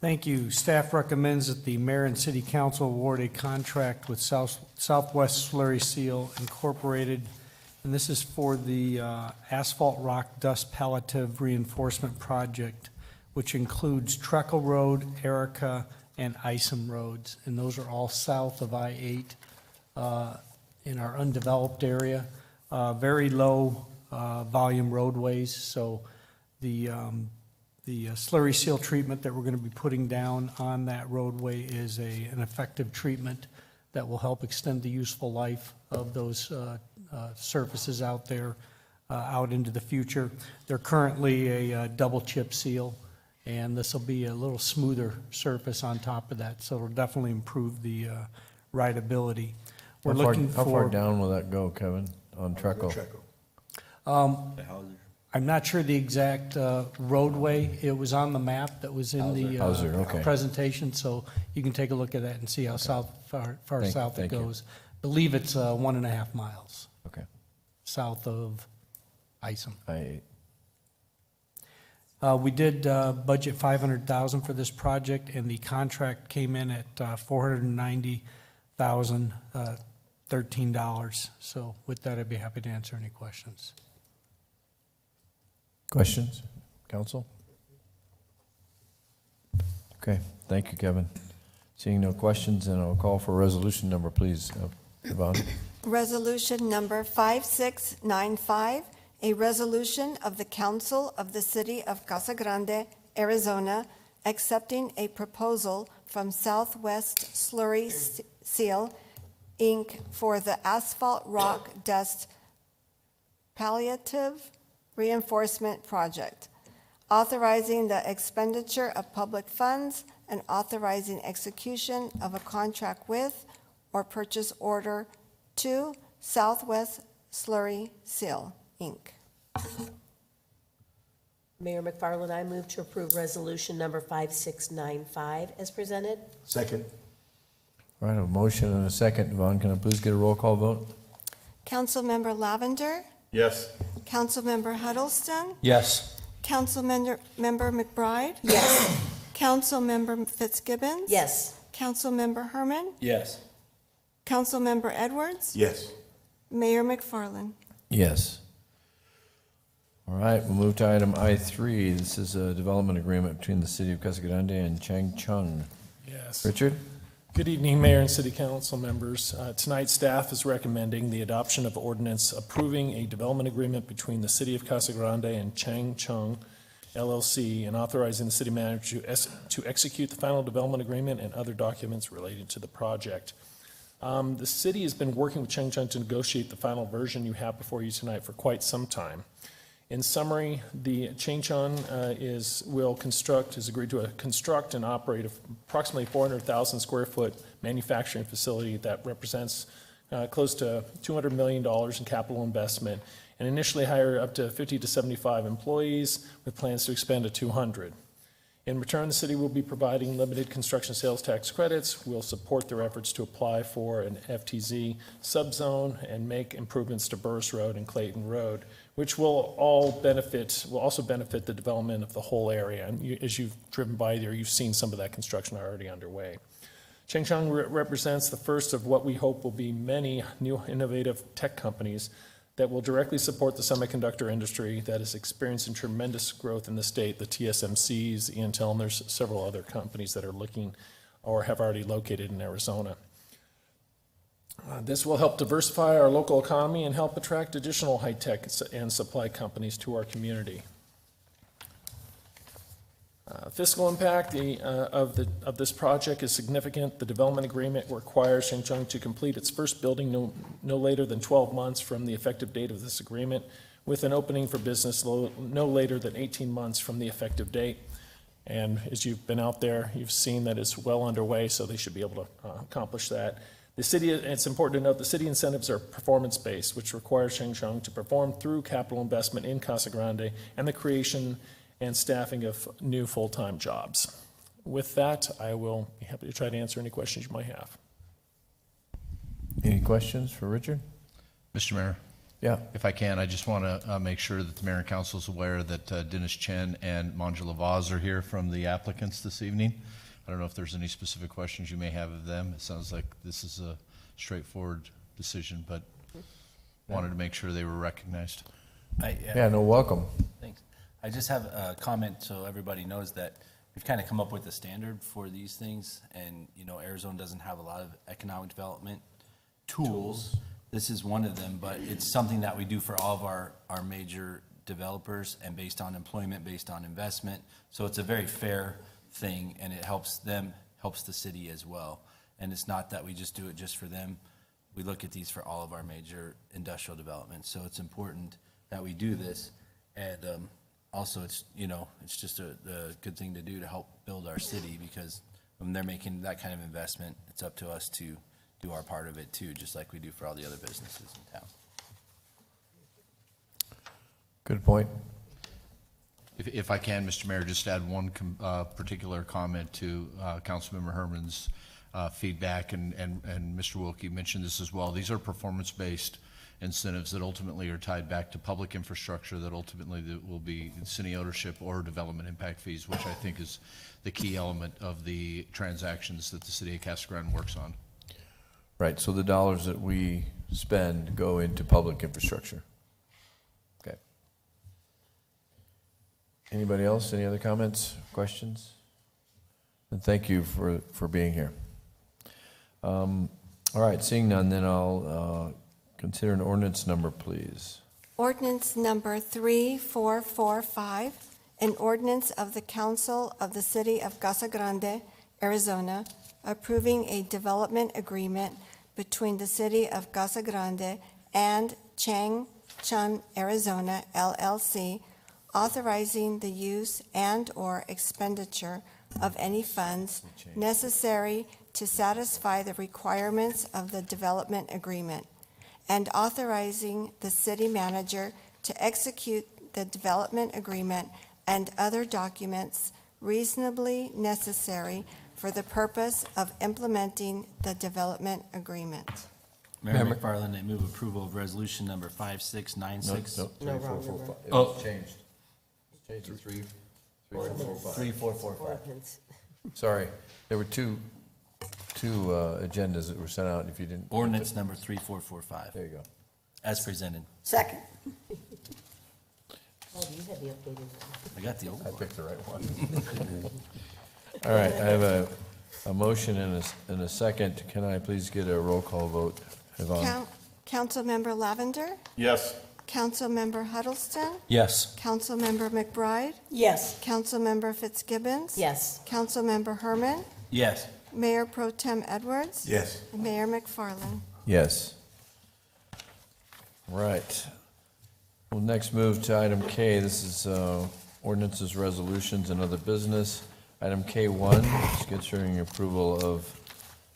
Thank you. Staff recommends that the mayor and city council award a contract with Southwest Slurry Seal Incorporated, and this is for the asphalt rock dust palliative reinforcement project, which includes Treckle Road, Erica, and Isom roads, and those are all south of I-8 in our undeveloped area. Very low volume roadways, so the slurry seal treatment that we're going to be putting down on that roadway is an effective treatment that will help extend the useful life of those surfaces out there out into the future. They're currently a double chip seal, and this will be a little smoother surface on top of that, so it'll definitely improve the rideability. We're looking for. How far down will that go, Kevin, on Treckle? I'm not sure the exact roadway. It was on the map that was in the Hauser, okay. presentation, so you can take a look at that and see how far south it thank you. goes. Believe it's 1.5 miles Okay. south of Isom. I-8. We did budget $500,000 for this project, and the contract came in at $490,013. So with that, I'd be happy to answer any questions. Questions, council? Okay, thank you, Kevin. Seeing no questions, then I'll call for resolution number, please. Yvonne? Resolution number 5695, a resolution of the Council of the City of Casa Grande, Arizona, accepting a proposal from Southwest Slurry Seal, Inc. for the asphalt rock dust palliative reinforcement project, authorizing the expenditure of public funds and authorizing execution of a contract with or purchase order to Southwest Slurry Seal, Inc. Mayor McFarland, I move to approve resolution number 5695 as presented. Second. All right, a motion and a second. Yvonne, can I please get a roll call vote? Councilmember Lavender, Yes. Councilmember Huddleston, Yes. Councilmember McBride, Yes. Councilmember Fitzgibbons. Yes. Councilmember Herman, Yes. Councilmember Edwards, Yes. Mayor McFarland. Yes. All right, we'll move to item I3. This is a development agreement between the City of Casa Grande and Changchun. Yes. Richard? Good evening, Mayor and City Council members. Tonight, staff is recommending the adoption of ordinance approving a development agreement between the City of Casa Grande and Changchun LLC and authorizing the city manager to execute the final development agreement and other documents related to the project. The city has been working with Changchun to negotiate the final version you have before you tonight for quite some time. In summary, the Changchun has agreed to construct and operate approximately 400,000 square foot manufacturing facility that represents close to $200 million in capital investment, and initially hire up to 50 to 75 employees with plans to expand to 200. In return, the city will be providing limited construction sales tax credits. We'll support their efforts to apply for an FTZ subzone and make improvements to Burris Road and Clayton Road, which will also benefit the development of the whole area. And as you've driven by there, you've seen some of that construction already underway. Changchun represents the first of what we hope will be many new innovative tech companies that will directly support the semiconductor industry that is experiencing tremendous growth in the state, the TSMCs, Intel, and there's several other companies that are looking or have already located in Arizona. This will help diversify our local economy and help attract additional high-tech and supply companies to our community. Fiscal impact of this project is significant. The development agreement requires Changchun to complete its first building no later than 12 months from the effective date of this agreement, with an opening for business no later than 18 months from the effective date. And as you've been out there, you've seen that it's well underway, so they should be able to accomplish that. The city, it's important to note, the city incentives are performance-based, which requires Changchun to perform through capital investment in Casa Grande and the creation and staffing of new full-time jobs. With that, I will be happy to try to answer any questions you might have. Any questions for Richard? Mr. Mayor? Yeah. If I can, I just want to make sure that the mayor and council is aware that Dennis Chen and Manjula Vaz are here from the applicants this evening. I don't know if there's any specific questions you may have of them. It sounds like this is a straightforward decision, but wanted to make sure they were recognized. Welcome. Thanks. I just have a comment so everybody knows that we've kind of come up with a standard for these things, and Arizona doesn't have a lot of economic development tools. This is one of them, but it's something that we do for all of our major developers, and based on employment, based on investment. So it's a very fair thing, and it helps the city as well. And it's not that we just do it just for them. We look at these for all of our major industrial developments. So it's important that we do this, and also it's just a good thing to do to help build our city, because when they're making that kind of investment, it's up to us to do our part of it too, just like we do for all the other businesses in town. Good point. If I can, Mr. Mayor, just add one particular comment to Councilmember Herman's feedback, and Mr. Wilkie mentioned this as well. These are performance-based incentives that ultimately are tied back to public infrastructure that ultimately will be city ownership or development impact fees, which I think is the key element of the transactions that the city of Casa Grande works on. Right, so the dollars that we spend go into public infrastructure. Okay. Anybody else? Any other comments, questions? And thank you for being here. All right, seeing none, then I'll consider an ordinance number, please. Ordinance number 3445, an ordinance of the Council of the City of Casa Grande, Arizona, approving a development agreement between the City of Casa Grande and Changchun, Arizona, LLC, authorizing the use and/or expenditure of any funds necessary to satisfy the requirements of the development agreement, and authorizing the city manager to execute the development agreement and other documents reasonably necessary for the purpose of implementing the development agreement. Mayor McFarland, I move approval of resolution number 5696. No, No, 3, 4, wrong 4, number. 5. It Oh. was changed. It's changed to 3, 4, 4, 5. 3445. Ordinance. Sorry, there were two agendas that were sent out, if you didn't. Ordinance number 3445, There you go. as presented. Second. Oh, you had the updated one. I got the old I one. picked the right one. All right, I have a motion and a second. Can I please get a roll call vote? Yvonne? Councilmember Lavender, Yes. Councilmember Huddleston, Yes. Councilmember McBride, Yes. Councilmember Fitzgibbons. Yes. Councilmember Herman, Yes. Mayor Pro Tem Edwards. Yes. and Mayor McFarland. Yes. Right. We'll next move to item K. This is ordinances, resolutions, and other business. Item K1 is considering approval of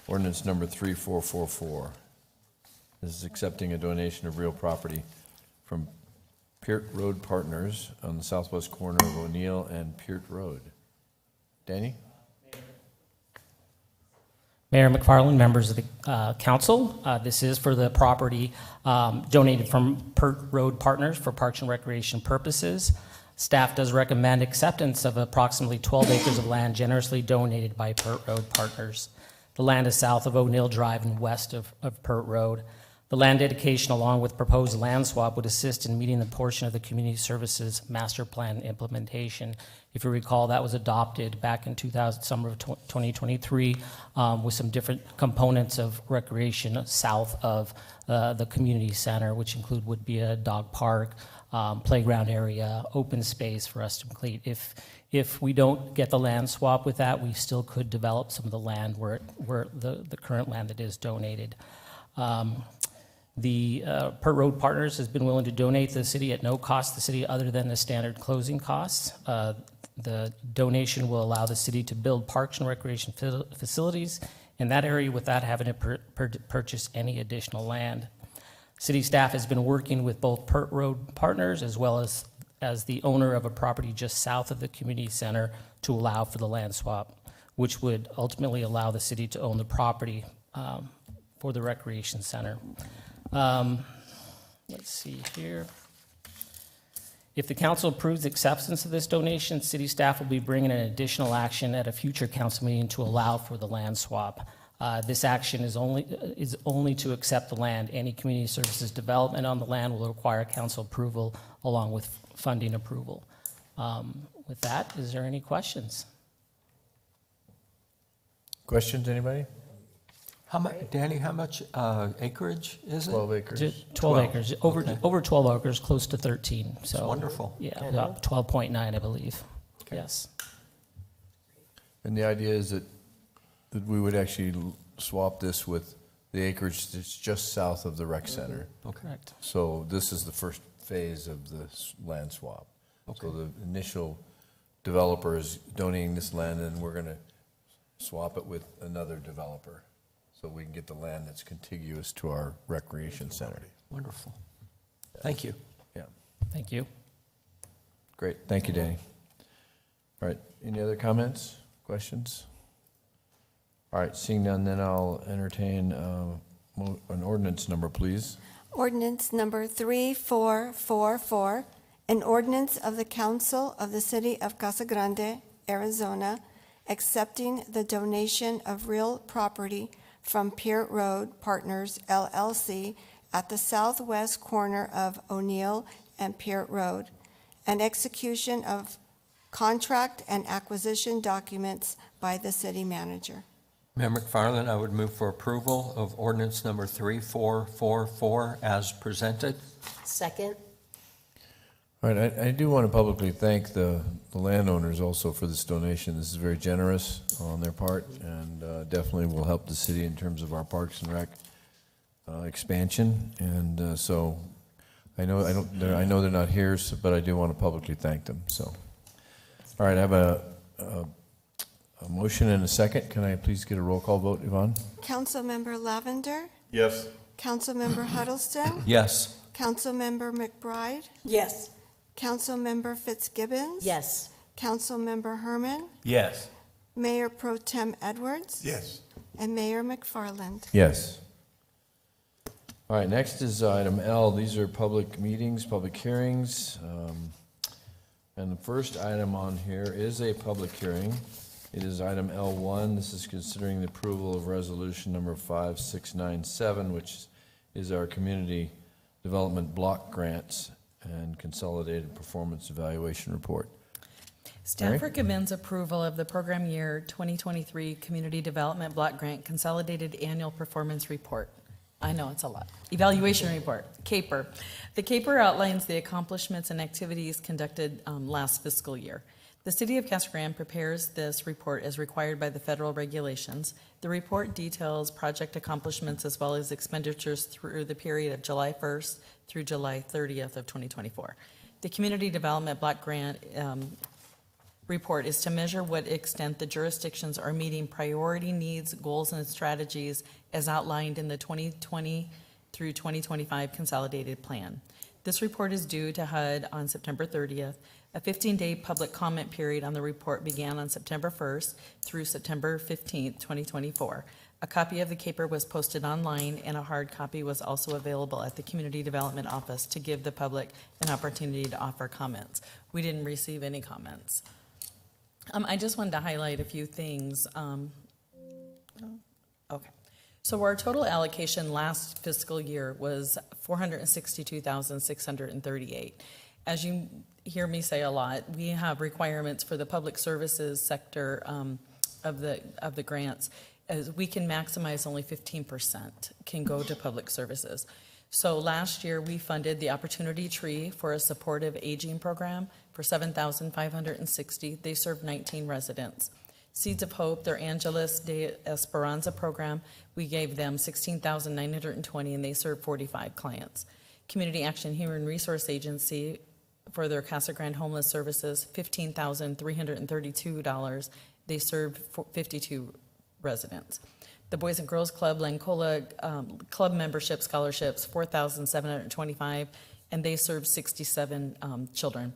ordinance number 3444. This is accepting a donation of real property from Peart Road Partners on the southwest corner of O'Neill and Peart Road. Danny? Mayor McFarland, members of the council, this is for the property donated from Peart Road Partners for Parks and Recreation purposes. Staff does recommend acceptance of approximately 12 acres of land generously donated by Peart Road Partners. The land is south of O'Neill Drive and west of Peart Road. The land dedication, along with proposed land swap, would assist in meeting the portion of the Community Services Master Plan implementation. If you recall, that was adopted back in summer of 2023 with some different components of recreation south of the community center, which would be a dog park, playground area, open space for us to complete. If we don't get the land swap with that, we still could develop some of the land where the current land that is donated. The Peart Road Partners has been willing to donate to the city at no cost to the city other than the standard closing costs. The donation will allow the city to build parks and recreation facilities in that area without having to purchase any additional land. City staff has been working with both Peart Road Partners as well as the owner of a property just south of the community center to allow for the land swap, which would ultimately allow the city to own the property for the recreation center. Let's see here. If the council approves acceptance of this donation, city staff will be bringing an additional action at a future council meeting to allow for the land swap. This action is only to accept the land. Any community services development on the land will require council approval along with funding approval. With that, is there any questions? Questions, anybody? Danny, how much acreage is it? 12 acres. 12 acres, over 12 acres, close to 13. So That's wonderful. Yeah, about 12.9, I believe. Yes. And the idea is that we would actually swap this with the acreage that's just south of the rec center. Correct. So this is the first phase of the land swap. So the initial developer is donating this land, and we're going to swap it with another developer so we can get the land that's contiguous to our recreation center. Wonderful. Thank you. Yeah. Thank you. Great. Thank you, Danny. All right. Any other comments, questions? All right. Seeing none, then I'll entertain an ordinance number, please. Ordinance number 3444, an ordinance of the Council of the City of Casa Grande, Arizona, accepting the donation of real property from Peart Road Partners, LLC, at the southwest corner of O'Neill and Peart Road, and execution of contract and acquisition documents by the city manager. Mayor McFarland, I would move for approval of ordinance number 3444 as presented. Second. All right, I do want to publicly thank the landowners also for this donation. This is very generous on their part, and definitely will help the city in terms of our Parks and Rec expansion. And so I know they're not here, but I do want to publicly thank them. So, all right, I have a motion and a second. Can I please get a roll call vote, Yvonne? Councilmember Lavender, Yes. Councilmember Huddleston, Yes. Councilmember McBride, Yes. Councilmember Fitzgibbons. Yes. Councilmember Herman, Yes. Mayor Pro Tem Edwards. Yes. And Mayor McFarland. Yes. All right, next is item L. These are public meetings, public hearings. And the first item on here is a public hearing. It is item L1. This is considering the approval of resolution number 5697, which is our community development block grants and consolidated performance evaluation report. Staff Mary? recommends approval of the program year 2023 Community Development Block Grant Consolidated Annual Performance Report. I know it's a lot. Evaluation report, CAPER. The CAPER outlines the accomplishments and activities conducted last fiscal year. The City of Casa Grande prepares this report as required by the federal regulations. The report details project accomplishments as well as expenditures through the period of July 1st through July 30th of 2024. The Community Development Block Grant report is to measure what extent the jurisdictions are meeting priority needs, goals, and strategies as outlined in the 2020 through 2025 consolidated plan. This report is due to HUD on September 30th. A 15-day public comment period on the report began on September 1st through September 15th, 2024. A copy of the CAPER was posted online, and a hard copy was also available at the Community Development Office to give the public an opportunity to offer comments. We didn't receive any comments. I just wanted to highlight a few things. Okay. So our total allocation last fiscal year was $462,638. As you hear me say a lot, we have requirements for the public services sector of the grants. As we can maximize only 15% can go to public services. So last year we funded the Opportunity Tree for a supportive aging program for $7,560. They served 19 residents. Seeds of Hope, their Angeles de Esperanza program, we gave them $16,920 and they served 45 clients. Community Action Human Resource Agency for their Casa Grande homeless services, $15,332. They served 52 residents. The Boys and Girls Club, Lancola club membership scholarships, $4,725, and they served 67 children.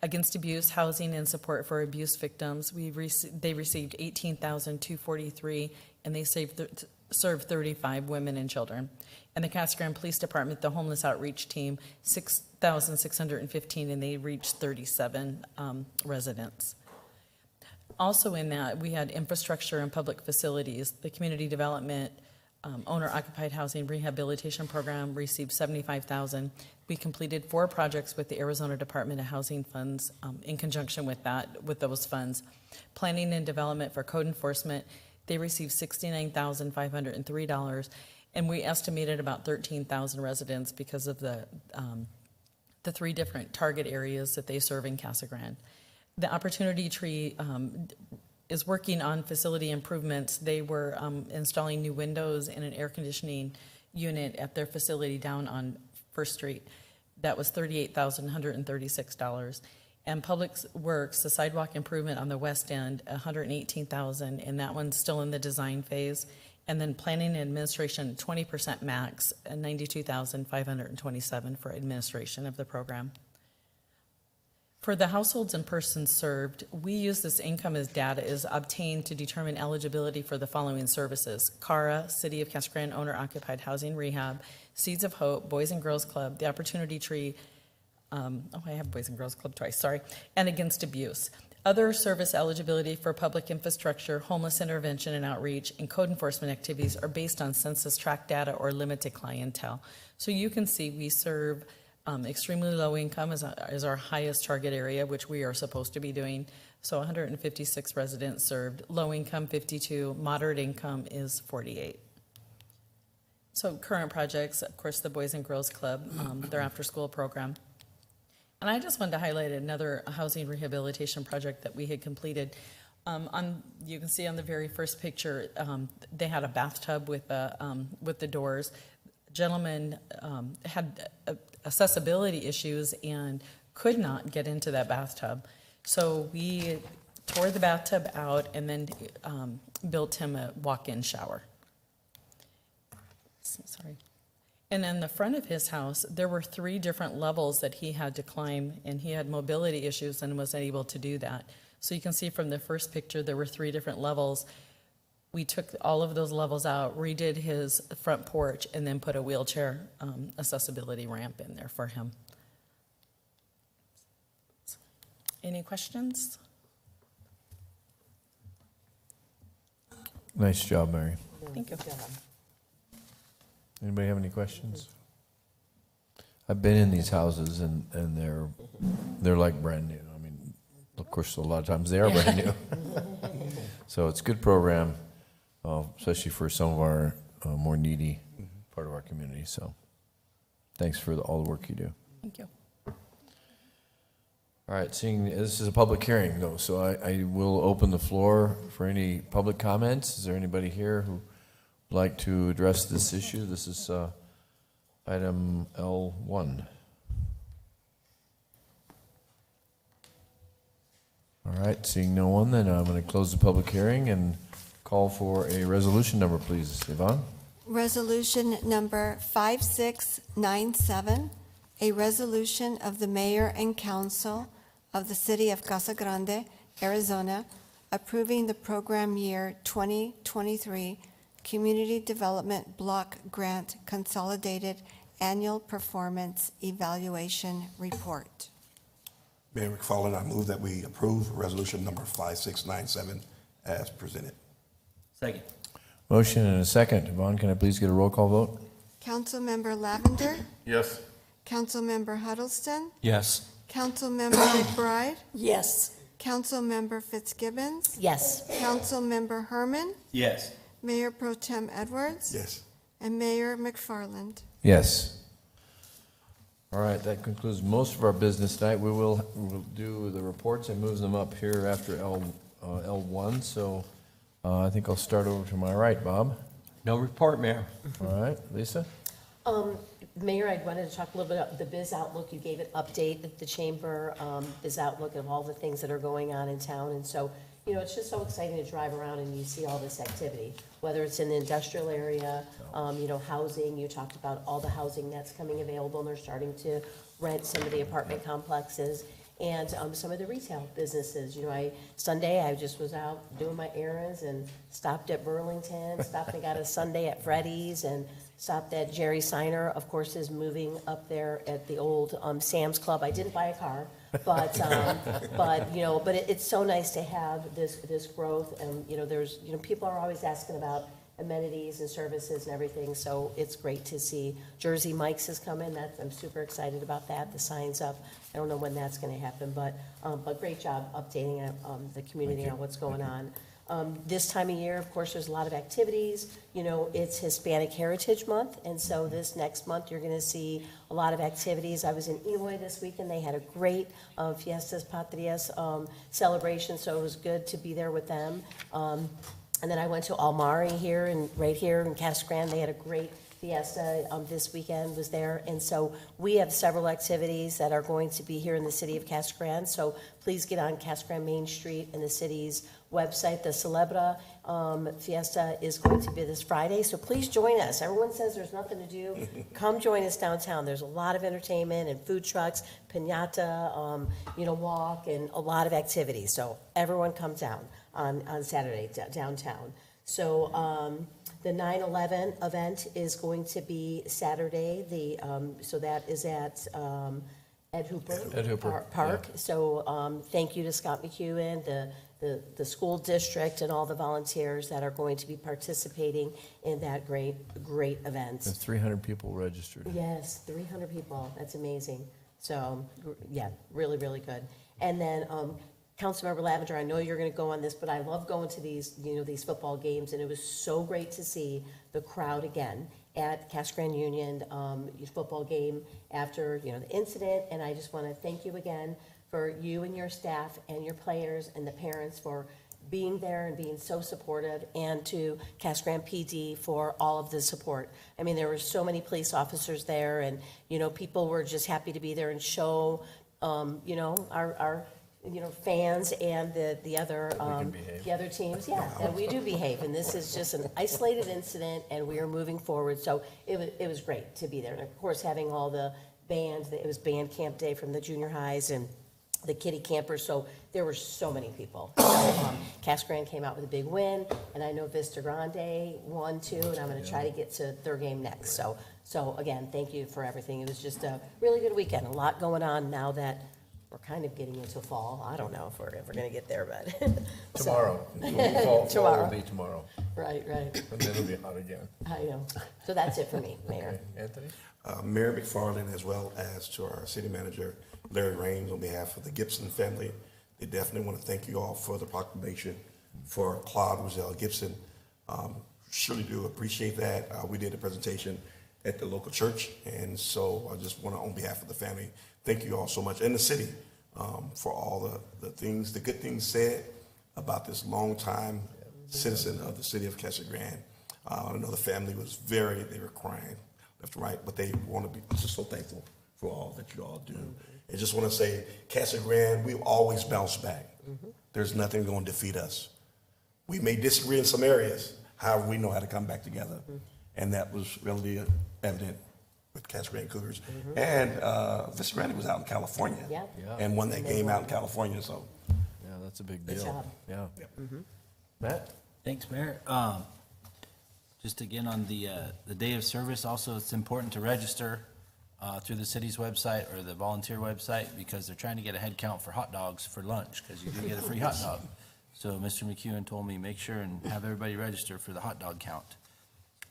Against Abuse, Housing and Support for Abuse Victims, they received $18,243, and they served 35 women and children. And the Casa Grande Police Department, the Homeless Outreach Team, $6,615, and they reached 37 residents. Also in that, we had infrastructure and public facilities. The Community Development Owner-Occupied Housing Rehabilitation Program received $75,000. We completed 4 projects with the Arizona Department of Housing Funds in conjunction with those funds. Planning and Development for Code Enforcement, they received $69,503, and we estimated about 13,000 residents because of the 3 different target areas that they serve in Casa Grande. The Opportunity Tree is working on facility improvements. They were installing new windows and an air conditioning unit at their facility down on First Street. That was $38,136. And Public Works, the sidewalk improvement on the west end, $118,000, and that one's still in the design phase. And then Planning and Administration, 20% max, $92,527 for administration of the program. For the households and persons served, we use this income as data is obtained to determine eligibility for the following services: CARA, City of Casa Grande Owner-Occupied Housing Rehab, Seeds of Hope, Boys and Girls Club, the Opportunity Tree, I have Boys and Girls Club twice, sorry, and Against Abuse. Other service eligibility for public infrastructure, homeless intervention and outreach, and code enforcement activities are based on census tract data or limited clientele. So you can see we serve extremely low income is our highest target area, which we are supposed to be doing. So 156 residents served. Low income, 52. Moderate income is 48. So current projects, of course, the Boys and Girls Club, their after-school program. And I just wanted to highlight another housing rehabilitation project that we had completed. You can see on the very first picture, they had a bathtub with the doors. Gentleman had accessibility issues and could not get into that bathtub. So we tore the bathtub out and then built him a walk-in shower. Sorry. And in the front of his house, there were 3 different levels that he had to climb, and he had mobility issues and was unable to do that. So you can see from the first picture, there were 3 different levels. We took all of those levels out, redid his front porch, and then put a wheelchair accessibility ramp in there for him. Any questions? Nice job, Mary. Thank you. Anybody have any questions? I've been in these houses and they're like brand new. I mean, of course, a lot of times they are brand new. So it's a good program, especially for some of our more needy part of our community. So thanks for all the work you do. Thank you. All right, seeing this is a public hearing though, so I will open the floor for any public comments. Is there anybody here who would like to address this issue? This is item L1. All right, seeing no one, then I'm going to close the public hearing and call for a resolution number, please. Yvonne? Resolution number 5697, a resolution of the mayor and council of the city of Casa Grande, Arizona, approving the program year 2023 Community Development Block Grant Consolidated Annual Performance Evaluation Report. Mayor McFarland, I move that we approve resolution number 5697 as presented. Second. Motion and a second. Yvonne, can I please get a roll call vote? Councilmember Lavender, Yes. Councilmember Huddleston, Yes. Councilmember McBride, Yes. Councilmember Fitzgibbons, Yes. Councilmember Herman, Yes. Mayor Pro Tem Edwards, Yes. and Mayor McFarland. Yes. All right, that concludes most of our business tonight. We'll do the reports and move them up here after L1. So I think I'll start over to my right, Bob. No report, Mayor. All right, Lisa? Mayor, I wanted to talk a little bit about the Biz Outlook. You gave an update at the chamber, Biz Outlook of all the things that are going on in town. And so, you know, it's just so exciting to drive around and you see all this activity, whether it's in the industrial area, you know, housing. You talked about all the housing that's coming available and they're starting to rent some of the apartment complexes and some of the retail businesses. You know, Sunday I just was out doing my errands and stopped at Burlington, stopped and got a sundae at Freddy's, and stopped at Jerry Seiner, of course, is moving up there at the old Sam's Club. I didn't buy a car, but you know, but it's so nice to have this growth, and you know, people are always asking about amenities and services and everything, so it's great to see. Jersey Mike's is coming. I'm super excited about that. The sign's up. I don't know when that's going to happen, but great job updating the community on what's going on. This time of year, of course, there's a lot of activities. You know, it's Hispanic Heritage Month, and so this next month you're going to see a lot of activities. I was in Eloy this weekend. They had a great Fiestas Patrias celebration, so it was good to be there with them. And then I went to Almari right here in Casa Grande. They had a great fiesta this weekend, was there. And so we have several activities that are going to be here in the city of Casa Grande. So please get on Casa Grande Main Street and the city's website. The Celebra Fiesta is going to be this Friday. So please join us. Everyone says there's nothing to do. Come join us downtown. There's a lot of entertainment and food trucks, piñata, you know, walk, and a lot of activities. So everyone come down on Saturday downtown. So the 9/11 event is going to be Saturday. So that is at Ed Hooper Park. Yeah. So thank you to Scott McEwen, the school district, and all the volunteers that are going to be participating in that great event. There's 300 people registered. Yes, 300 people. That's amazing. So yeah, really, really good. And then Councilmember Lavender, I know you're going to go on this, but I love going to these, you know, these football games, and it was so great to see the crowd again at Casa Grande Union football game after, you know, the incident. And I just want to thank you again for you and your staff and your players and the parents for being there and being so supportive, and to Casa Grande PD for all of the support. I mean, there were so many police officers there, and, you know, people were just happy to be there and show, you know, our you know, fans and the other teams, yeah, that we do behave. And this is just an isolated incident, and we are moving forward. So it was great to be there. And of course, having all the bands, it was band camp day from the junior highs, and the kitty campers, so there were so many people. So, Casa Grande came out with a big win, and I know Vista Grande won too, and I'm gonna try to get to their game next. So again, thank you for everything. It was just a really good weekend, a lot going on now that we're kind of getting into fall. I don't know if we're ever gonna get there, but. Tomorrow. Fall Tomorrow. will be tomorrow. Right. And then it'll be hot again. I know. So that's it for me, Mayor. Okay. Anthony? Mayor McFarland, as well as to our city manager, Larry Raines, on behalf of the Gibson family, they definitely want to thank you all for the proclamation for Claude Roselle Gibson. Surely do appreciate that. We did a presentation at the local church, and so I just want to, on behalf of the family, thank you all so much, and the city, for all the things, the good things said about this longtime citizen of the city of Casa Grande. I know the family was they were crying left and right, but they want to be just so thankful for all that you all do. And just want to say, Casa Grande, we always bounce back. There's nothing going to defeat us. We may disagree in some areas, however, we know how to come back together. And that was really evident with Casa Grande Cougars. And Vista Grande was out in California and won that game out in California. So, yeah, that's a big deal. Good job. Yeah. Matt? Thanks, Mayor. Just again on the day of service, also it's important to register through the city's website or the volunteer website because they're trying to get a head count for hot dogs for lunch because you do get a free hot dog. So Mr. McEwen told me make sure and have everybody register for the hot dog count.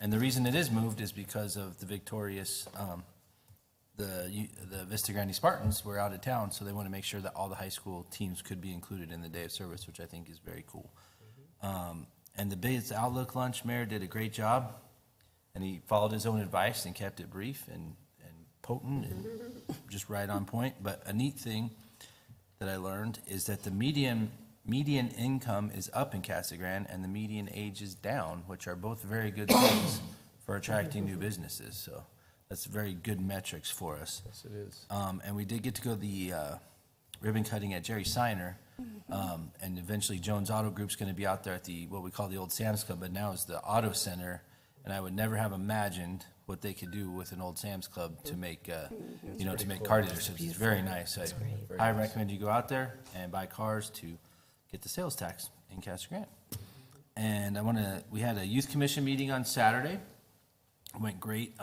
And the reason it is moved is because of the victorious, the Vista Grande Spartans were out of town, so they want to make sure that all the high school teams could be included in the day of service, which I think is very cool. And the Biz Outlook lunch, Mayor did a great job, and he followed his own advice and kept it brief and potent and just right on point. But a neat thing that I learned is that the median income is up in Casa Grande and the median age is down, which are both very good things for attracting new businesses. So that's very good metrics for us. Yes, it is. And we did get to go to the ribbon cutting at Jerry Seiner. And eventually Jones Auto Group's going to be out there at what we call the old Sam's Club, but now is the Auto Center. And I would never have imagined what they could do with an old Sam's Club to make, to make car dealerships. It's very nice. I recommend you go out there and buy cars to get the sales tax in Casa Grande. And we had a youth commission meeting on Saturday. It went great.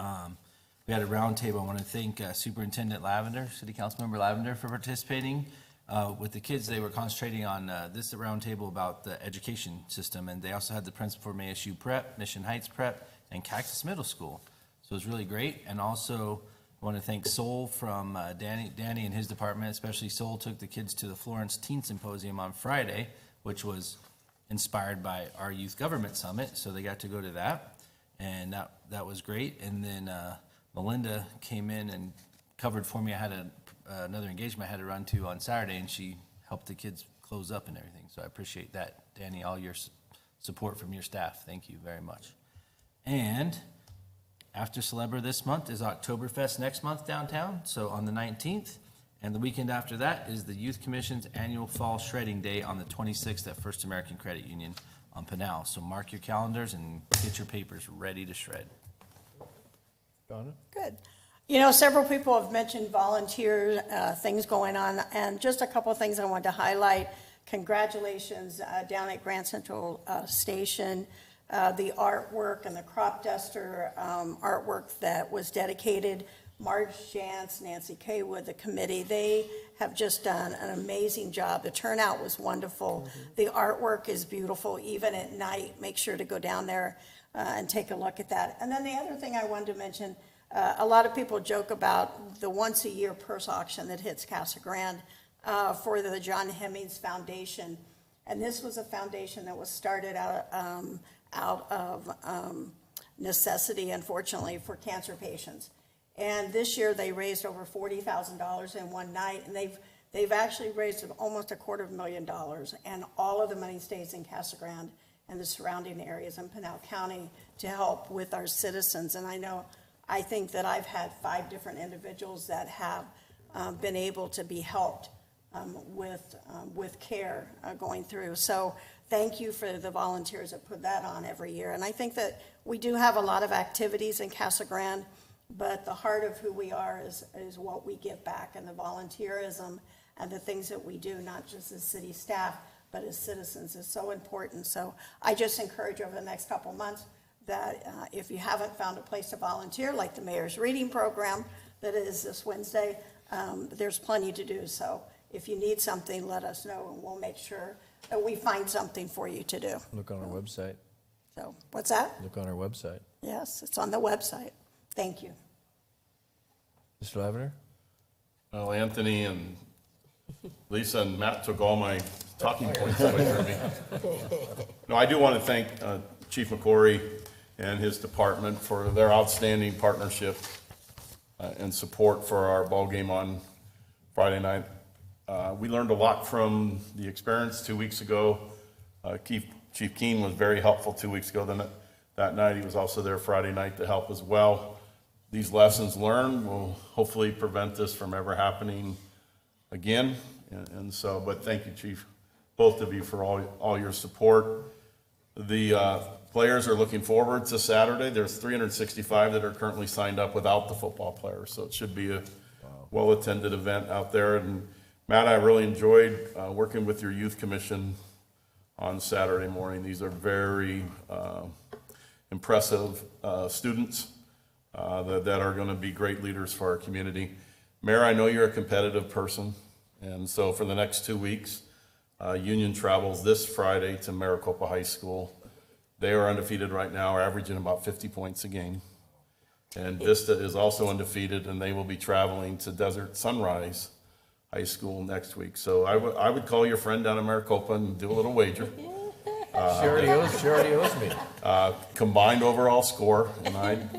We had a round table. I want to thank Superintendent Lavender, City Councilmember Lavender, for participating. With the kids, they were concentrating on this round table about the education system, and they also had the principal from ASU Prep, Mission Heights Prep, and Cactus Middle School. So it was really great. And also, I want to thank Sol from Danny and his department, especially Sol took the kids to the Florence Teen Symposium on Friday, which was inspired by our Youth Government Summit, so they got to go to that, and that was great. And then Melinda came in and covered for me. I had another engagement I had to run to on Saturday, and she helped the kids close up and everything, so I appreciate that. Danny, all your support from your staff, thank you very much. And after Celebra this month is Oktoberfest next month downtown, so on the 19th, and the weekend after that is the Youth Commission's annual Fall Shredding Day on the 26th at First American Credit Union on Pinal. So mark your calendars and get your papers ready to shred. Donna? Good. Several people have mentioned volunteer things going on, and just a couple of things I wanted to highlight. Congratulations down at Grand Central Station. The artwork and the crop duster artwork that was dedicated. Marge Jantz, Nancy Kaywood, the committee, they have just done an amazing job. The turnout was wonderful. The artwork is beautiful, even at night. Make sure to go down there and take a look at that. And then the other thing I wanted to mention, a lot of people joke about the once-a-year purse auction that hits Casa Grande for the John Hemmings Foundation. And this was a foundation that was started out of necessity, unfortunately, for cancer patients. And this year they raised over $40,000 in one night, and they've actually raised almost $250,000. And all of the money stays in Casa Grande and the surrounding areas in Pinal County to help with our citizens. And I think that I've had 5 different individuals that have been able to be helped with care going through. So thank you for the volunteers that put that on every year. And I think that we do have a lot of activities in Casa Grande, but the heart of who we are is what we give back, and the volunteerism and the things that we do, not just as city staff, but as citizens, is so important. So I just encourage over the next couple months that if you haven't found a place to volunteer, like the mayor's reading program that is this Wednesday, there's plenty to do. So if you need something, let us know, and we'll make sure that we find something for you to do. Look on our website. So, what's that? Look on our website. Yes, it's on the website. Thank you. Mr. Lavender? Well, Anthony and Lisa and Matt took all my talking points away from me. No, I do want to thank Chief McCory and his department for their outstanding partnership and support for our ball game on Friday night. We learned a lot from the experience 2 weeks ago. Chief Keen was very helpful 2 weeks ago. Then that night, he was also there Friday night to help as well. These lessons learned will hopefully prevent this from ever happening again. And so, but thank you, Chief, both of you, for all your support. The players are looking forward to Saturday. There's 365 that are currently signed up without the football players, so it should be a well-attended event out there. And Matt, I really enjoyed working with your youth commission on Saturday morning. These are very impressive students that are going to be great leaders for our community. Mayor, I know you're a competitive person, and so for the next 2 weeks, Union travels this Friday to Maricopa High School. They are undefeated right now, averaging about 50 points a game. And Vista is also undefeated, and they will be traveling to Desert Sunrise High School next week. So I would call your friend down in Maricopa and do a little wager. She already owes me. Combined overall score, and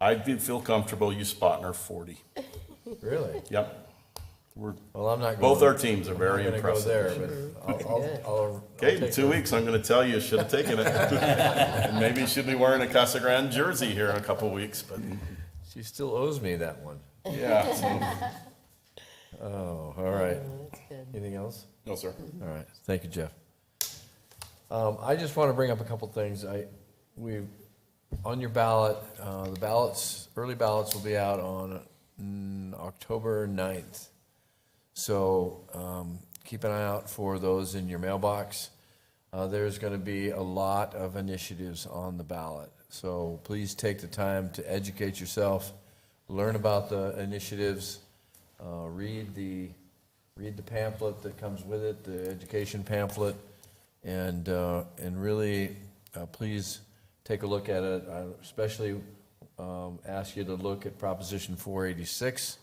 I'd feel comfortable you spotting her 40. Really? Yep. Well, I'm not. Both our teams are very impressive. Go there, but I'll Okay, in take 2 weeks, I'm going to tell you should have taken it. And maybe you should be wearing a Casa Grande jersey here in a couple weeks. But She still owes me that one. yeah. Oh, all right. Anything else? No, sir. All right. Thank you, Jeff. I just want to bring up a couple things. On your ballot, early ballots will be out on October 9th. So keep an eye out for those in your mailbox. There's going to be a lot of initiatives on the ballot. So please take the time to educate yourself, learn about the initiatives, read the pamphlet that comes with it, the education pamphlet, and really please take a look at it. I especially ask you to look at Proposition 486.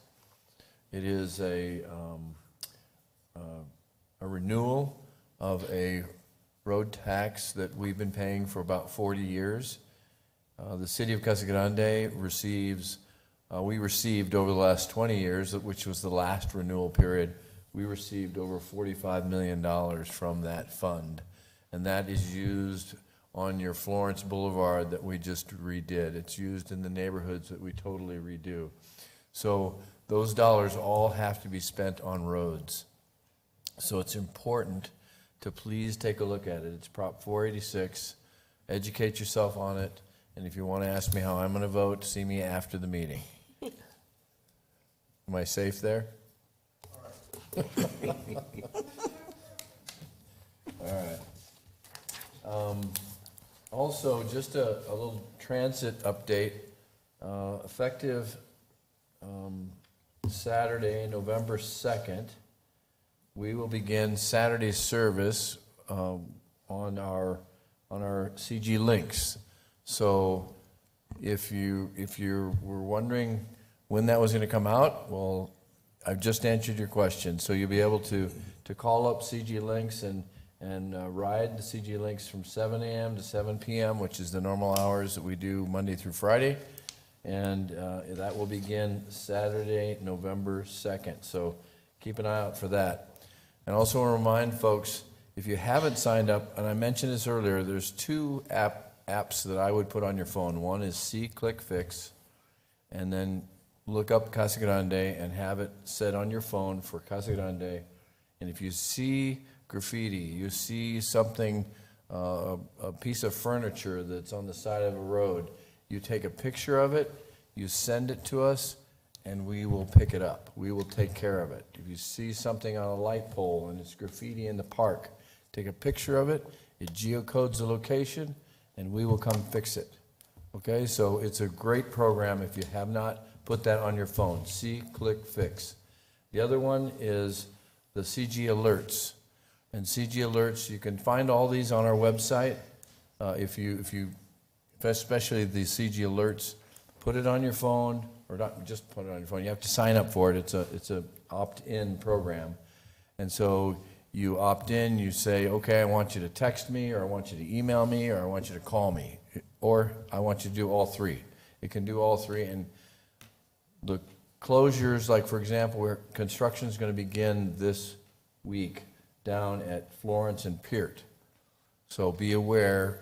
It is a renewal of a road tax that we've been paying for about 40 years. The city of Casa Grande we received over the last 20 years, which was the last renewal period, we received over $45 million from that fund. And that is used on your Florence Boulevard that we just redid. It's used in the neighborhoods that we totally redo. So those dollars all have to be spent on roads. So it's important to please take a look at it. It's Prop 486. Educate yourself on it. And if you want to ask me how I'm going to vote, see me after the meeting. Am I safe there? All right. Also, just a little transit update. Effective Saturday, November 2nd, we will begin Saturday service on our CG Links. So if you were wondering when that was going to come out, well, I've just answered your question. So you'll be able to call up CG Links and ride the CG Links from 7 a.m. to 7 p.m., which is the normal hours that we do Monday through Friday. And that will begin Saturday, November 2nd. So keep an eye out for that. And also want to remind folks, if you haven't signed up, and I mentioned this earlier, there's two apps that I would put on your phone. One is See, Click, Fix, and then look up Casa Grande and have it set on your phone for Casa Grande. And if you see graffiti, you see something, a piece of furniture that's on the side of a road, you take a picture of it, you send it to us, and we will pick it up. We will take care of it. If you see something on a light pole and it's graffiti in the park, take a picture of it, it geocodes the location, and we will come fix it. Okay, so it's a great program. If you have not, put that on your phone. See, click, fix. The other one is the CG Alerts. And CG Alerts, you can find all these on our website. If you, especially the CG Alerts, put it on your phone, or not just put it on your phone. You have to sign up for it. It's a opt-in program. And so you opt in, you say, okay, I want you to text me, or I want you to email me, or I want you to call me, or I want you to do all three. It can do all three, and the closures, like for example, where construction is going to begin this week down at Florence and Peart. So be aware,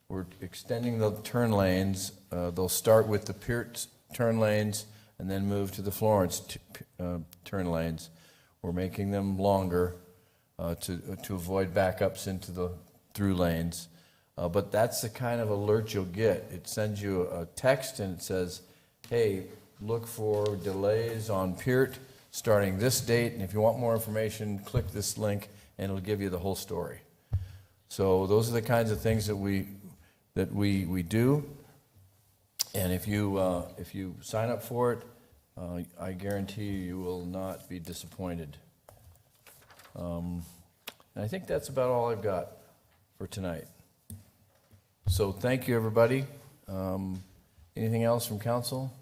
we're extending the turn lanes. They'll start with the Peart turn lanes and then move to the Florence turn lanes. We're making them longer to avoid backups into the through lanes. But that's the kind of alert you'll get. It sends you a text and it says, hey, look for delays on Peart starting this date, and if you want more information, click this link and it'll give you the whole story. So those are the kinds of things that we do. And if you sign up for it, I guarantee you will not be disappointed. And I think that's about all I've got for tonight. So thank you, everybody. Anything else from council?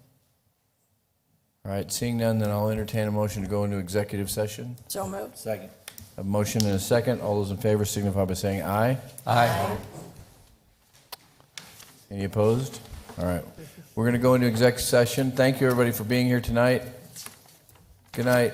All right, seeing none, then I'll entertain a motion to go into executive session. So moved. Second. A motion and a second. All those in favor signify by saying aye. Aye. Any opposed? All right. We're going to go into executive session. Thank you, everybody, for being here tonight. Good night.